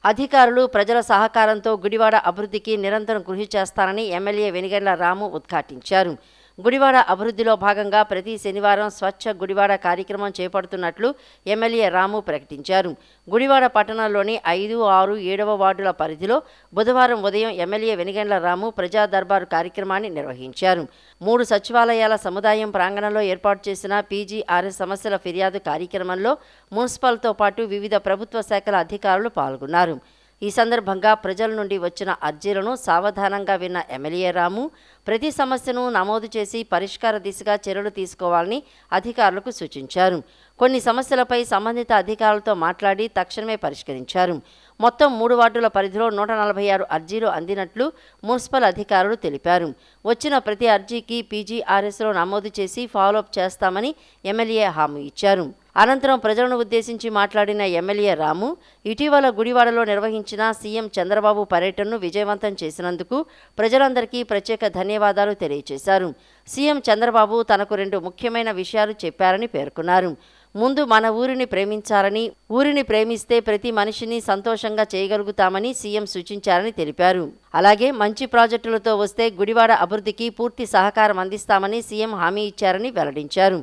అధికారులు ప్రజల సహకారంతో గుడివాడ అభివృద్ధికి నిరంతరం కృషి చేస్తానని ఎమ్మెల్యే వెనిగండ్ల రాము ఉద్ఘాటించారు. గుడివాడ అభివృద్ధిలో భాగంగా ప్రతి శనివారం స్వచ్ఛ గుడివాడ కార్యక్రమం చేపడుతున్నట్లు ఎమ్మెల్యే రాము ప్రకటించారు. గుడివాడ పట్టణంలోని 5, 6, 7వ వార్డుల పరిధిలో బుధవారం ఉదయం ఎమ్మెల్యే వెనిగండ్ల రాము ప్రజా దర్బారు కార్యక్రమాన్ని నిర్వహించారు. 3 సచివాలయాల సముదాయం ప్రాంగణంలో ఏర్పాటు చేసిన పీజీఆర్ఎస్ సమస్యల ఫిర్యాదు కార్యక్రమంలో మున్సిపల్తో పాటు వివిధ ప్రభుత్వ శాఖల అధికారులు పాల్గొన్నారు. ఈ సందర్భంగా ప్రజల నుండి వచ్చిన అర్జీలను సావధానంగా విన్న ఎమ్మెల్యే రాము ప్రతి సమస్యను నమోదు చేసి పరిష్కార దిశగా చర్యలు తీసుకోవాలని అధికారులకు సూచించారు. కొన్ని సమస్యలపై సంబంధిత అధికారులతో మాట్లాడి తక్షణమే పరిష్కరించారు. మొత్తం 3 వార్డుల పరిధిలో 146 అర్జీలు అందినట్లు మున్సిపల్ అధికారులు తెలిపారు. వచ్చిన ప్రతి అర్జీకి పీజీఆర్ఎస్లో నమోదు చేసి ఫాలోఅప్ చేస్తామని ఎమ్మెల్యే హామీ ఇచ్చారు. అనంతరం ప్రజలను ఉద్దేశించి మాట్లాడిన ఎమ్మెల్యే రాము ఇటీవల గుడివాడలో నిర్వహించిన సీఎం చంద్రబాబు పర్యటనను విజయవంతం చేసినందుకు ప్రజలందరికీ ప్రత్యేక ధన్యవాదాలు తెలియజేశారు. సీఎం చంద్రబాబు తనకు 2 ముఖ్యమైన విషయాలు చెప్పారని పేర్కొన్నారు. ముందు మన ఊరిని ప్రేమించాలని, ఊరిని ప్రేమిస్తే ప్రతి మనిషిని సంతోషంగా చేయగలుగుతామని సీఎం సూచించారని తెలిపారు. అలాగే మంచి ప్రాజెక్టులతో వస్తే గుడివాడ అభివృద్ధికి పూర్తి సహకారం అందిస్తామని సీఎం హామీ ఇచ్చారని వెల్లడించారు.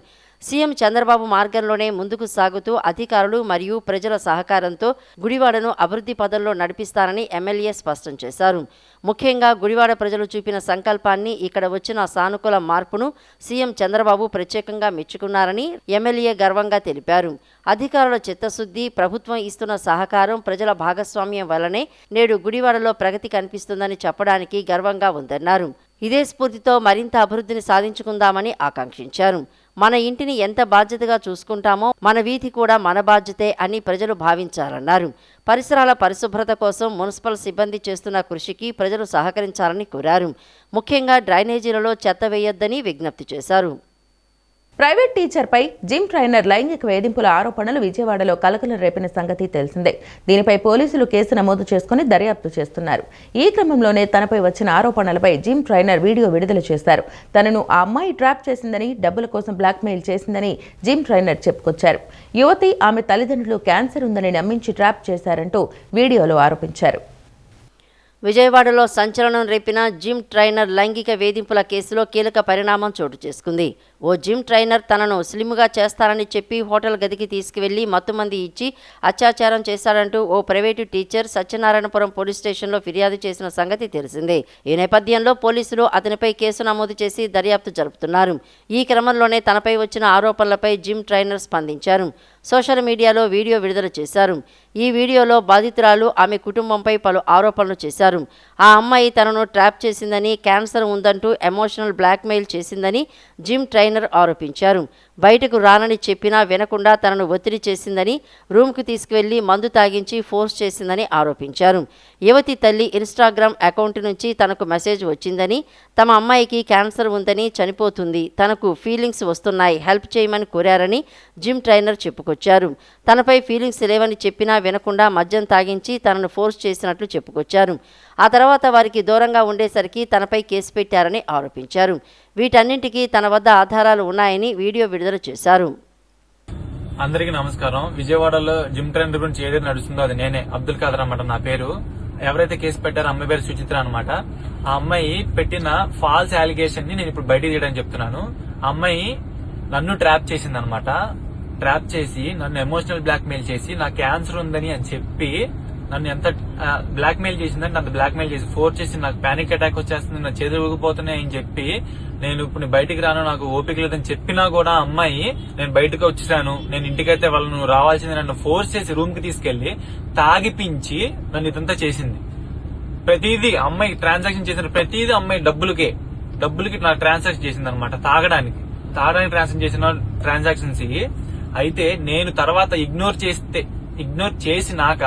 సీఎం చంద్రబాబు మార్గంలోనే ముందుకు సాగుతూ అధికారులు మరియు ప్రజల సహకారంతో గుడివాడను అభివృద్ధి పదంలో నడిపిస్తారని ఎమ్మెల్యే స్పష్టం చేశారు. ముఖ్యంగా గుడివాడ ప్రజలు చూపిన సంకల్పాన్ని, ఇక్కడ వచ్చిన సానుకూల మార్పును సీఎం చంద్రబాబు ప్రత్యేకంగా మెచ్చుకున్నారని ఎమ్మెల్యే గర్వంగా తెలిపారు. అధికారుల చిత్తశుద్ధి, ప్రభుత్వం ఇస్తున్న సహకారం, ప్రజల భాగస్వామ్యం వల్లనే నేడు గుడివాడలో ప్రగతి కనిపిస్తుందని చెప్పడానికి గర్వంగా ఉందన్నారు. ఇదే స్ఫూర్తితో మరింత అభివృద్ధిని సాధించుకుందామని ఆకాంక్షించారు. మన ఇంటిని ఎంత బాధ్యతగా చూసుకుంటామో మన వీధి కూడా మన బాధ్యతే అని ప్రజలు భావించాలన్నారు. పరిసరాల పరిశుభ్రత కోసం మున్సిపల్ సిబ్బంది చేస్తున్న కృషికి ప్రజలు సహకరించాలని కోరారు. ముఖ్యంగా డ్రైనేజీలలో చెత్త వేయొద్దని విజ్ఞప్తి చేశారు. ప్రైవేట్ టీచర్పై జిమ్ ట్రైనర్ లైంగిక వేధింపుల ఆరోపణలు విజయవాడలో కలకలం రేపిన సంగతి తెలిసిందే. దీనిపై పోలీసులు కేసు నమోదు చేసుకుని దర్యాప్తు చేస్తున్నారు. ఈ క్రమంలోనే తనపై వచ్చిన ఆరోపణలపై జిమ్ ట్రైనర్ వీడియో విడుదల చేశారు. తనను ఆ అమ్మాయి ట్రాప్ చేసిందని, డబ్బుల కోసం బ్లాక్మెయిల్ చేసిందని జిమ్ ట్రైనర్ చెప్పుకొచ్చారు. యువతి, ఆమె తల్లిదండ్రులు క్యాన్సర్ ఉందని నమ్మించి ట్రాప్ చేశారంటూ వీడియోలో ఆరోపించారు. విజయవాడలో సంచలనం రేపిన జిమ్ ట్రైనర్ లైంగిక వేధింపుల కేసులో కీలక పరిణామం చోటు చేసుకుంది. ఓ జిమ్ ట్రైనర్ తనను స్లిమ్గా చేస్తారని చెప్పి హోటల్ గదికి తీసుకువెళ్లి మత్తుమంది ఇచ్చి అత్యాచారం చేశాడంటూ ఓ ప్రైవేటు టీచర్ సత్యనారాయణపురం పోలీస్ స్టేషన్లో ఫిర్యాదు చేసిన సంగతి తెలిసిందే. ఈ నేపథ్యంలో పోలీసులు అతనిపై కేసు నమోదు చేసి దర్యాప్తు జరుపుతున్నారు. ఈ క్రమంలోనే తనపై వచ్చిన ఆరోపణలపై జిమ్ ట్రైనర్ స్పందించారు. సోషల్ మీడియాలో వీడియో విడుదల చేశారు. ఈ వీడియోలో బాధితురాలు ఆమె కుటుంబంపై పలు ఆరోపణలు చేశారు. ఆ అమ్మాయి తనను ట్రాప్ చేసిందని, క్యాన్సర్ ఉందంటూ ఎమోషనల్ బ్లాక్మెయిల్ చేసిందని జిమ్ ట్రైనర్ ఆరోపించారు. బయటకు రానని చెప్పినా వినకుండా తనను ఒత్తిడి చేసిందని, రూమ్కు తీసుకువెళ్లి మందు తాగించి ఫోర్స్ చేసిందని ఆరోపించారు. యువతి తల్లి ఇన్స్టాగ్రామ్ అకౌంట్ నుంచి తనకు మెసేజ్ వచ్చిందని, తమ అమ్మాయికి క్యాన్సర్ ఉందని, చనిపోతుంది, తనకు ఫీలింగ్స్ వస్తున్నాయి, హెల్ప్ చేయమని కోరారని జిమ్ ట్రైనర్ చెప్పుకొచ్చారు. తనపై ఫీలింగ్స్ లేవని చెప్పినా వినకుండా మద్యం తాగించి తనను ఫోర్స్ చేసినట్లు చెప్పుకొచ్చారు. ఆ తర్వాత వారికి దూరంగా ఉండేసరికి తనపై కేసు పెట్టారని ఆరోపించారు. వీటన్నింటికీ తన వద్ద ఆధారాలు ఉన్నాయని వీడియో విడుదల చేశారు. అందరికీ నమస్కారం. విజయవాడలో జిమ్ ట్రైనర్ గురించి ఏదైతే నడుస్తుందో అది నేనే, అబ్దుల్ ఖాదర్ అన్నమాట నా పేరు. ఎవరైతే కేసు పెట్టారో అమ్మాయి పేరు సుచిత్ర అనమాట. ఆ అమ్మాయి పెట్టిన ఫాల్స్ అలిగేషన్ ని నేను ఇప్పుడు బయటికి తీయడానికి చెప్తున్నాను. ఆ అమ్మాయి నన్ను ట్రాప్ చేసింది అనమాట. ట్రాప్ చేసి నన్ను ఎమోషనల్ బ్లాక్మెయిల్ చేసి నాకు క్యాన్సర్ ఉందని అని చెప్పి నన్ను ఎంత బ్లాక్మెయిల్ చేసిందని అంత బ్లాక్మెయిల్ చేసి ఫోర్స్ చేసి నాకు పానిక్ అటాక్ వచ్చేస్తుంది, నా చేతులు ఊగిపోతున్నాయి అని చెప్పి నేను ఇప్పుడు బయటికి రాను, నాకు ఓపిక లేదని చెప్పినా కూడా అమ్మాయి నేను బయటకు వచ్చేసాను, నేను ఇంటికైతే వాళ్ళను రావాల్సింది నన్ను ఫోర్స్ చేసి రూమ్ కి తీసుకెళ్లి తాగిపించి నన్ను ఇదంతా చేసింది. ప్రతిదీ అమ్మాయి ట్రాన్సాక్షన్ చేసిన ప్రతిదీ అమ్మాయి డబ్బులకి నాకు ట్రాన్సాక్షన్ చేసింది అనమాట. తాగడానికి ట్రాన్సాక్షన్ చేసిన ట్రాన్సాక్షన్స్. అయితే నేను తర్వాత ఇగ్నోర్ చేసినాక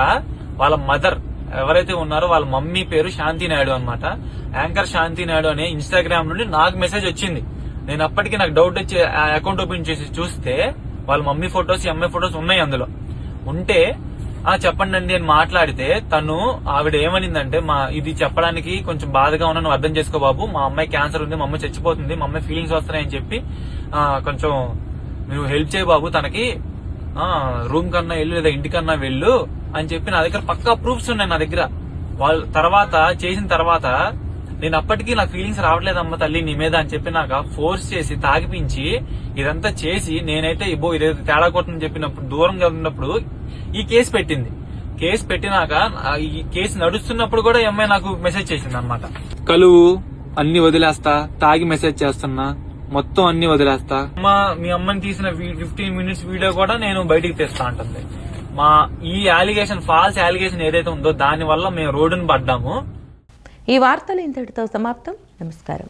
వాళ్ళ మదర్ ఎవరైతే ఉన్నారో వాళ్ళ మమ్మీ పేరు శాంతి నాయుడు అనమాట. యాంకర్ శాంతి నాయుడు అనే ఇన్స్టాగ్రామ్ నుండి నాకు మెసేజ్ వచ్చింది. నేను అప్పటికి నాకు డౌట్ వచ్చి ఆ అకౌంట్ ఓపెన్ చేసి చూస్తే వాళ్ళ మమ్మీ ఫొటోస్, అమ్మాయి ఫొటోస్ ఉన్నాయి అందులో. ఉంటే చెప్పండి అండి అని మాట్లాడితే ఆవిడ ఏమనిందంటే, ఇది చెప్పడానికి కొంచెం బాధగా ఉన్నా, నువ్వు అర్థం చేసుకో బాబు, మా అమ్మాయి క్యాన్సర్ ఉంది, మా అమ్మాయి చచ్చిపోతుంది, మా అమ్మాయి ఫీలింగ్స్ వస్తున్నాయని చెప్పి కొంచెం నువ్వు హెల్ప్ చేయ బాబు, తనకి రూమ్ కన్నా వెళ్ళు లేదా ఇంటికన్నా వెళ్ళు అని చెప్పి నా దగ్గర పక్కా ప్రూఫ్స్ ఉన్నాయి నా దగ్గర. వాళ్ళు చేసిన తర్వాత నేను అప్పటికీ నాకు ఫీలింగ్స్ రావట్లేదమ్మ తల్లి నీ మీద అని చెప్పి నాకు ఫోర్స్ చేసి తాగిపించి ఇదంతా చేసి నేనైతే ఇదేదో తేడా కొట్టని చెప్పినప్పుడు దూరంగా ఉన్నప్పుడు ఈ కేసు పెట్టింది. కేసు పెట్టినాక ఈ కేసు నడుస్తున్నప్పుడు కూడా అమ్మాయి నాకు మెసేజ్ చేసింది అనమాట. కలువు అన్ని వదిలేస్తా, తాగి మెసేజ్ చేస్తున్నా, మొత్తం అన్ని వదిలేస్తా, మీ అమ్మని తీసిన 15 minutes వీడియో కూడా నేను బయటికి తెస్తా అంటుంది. ఈ ఫాల్స్ అలిగేషన్ ఏదైతే ఉందో దాని వల్ల మేము రోడ్డును పడ్డాము. ఈ వార్తలు ఇంతటితో సమాప్తం. నమస్కారం.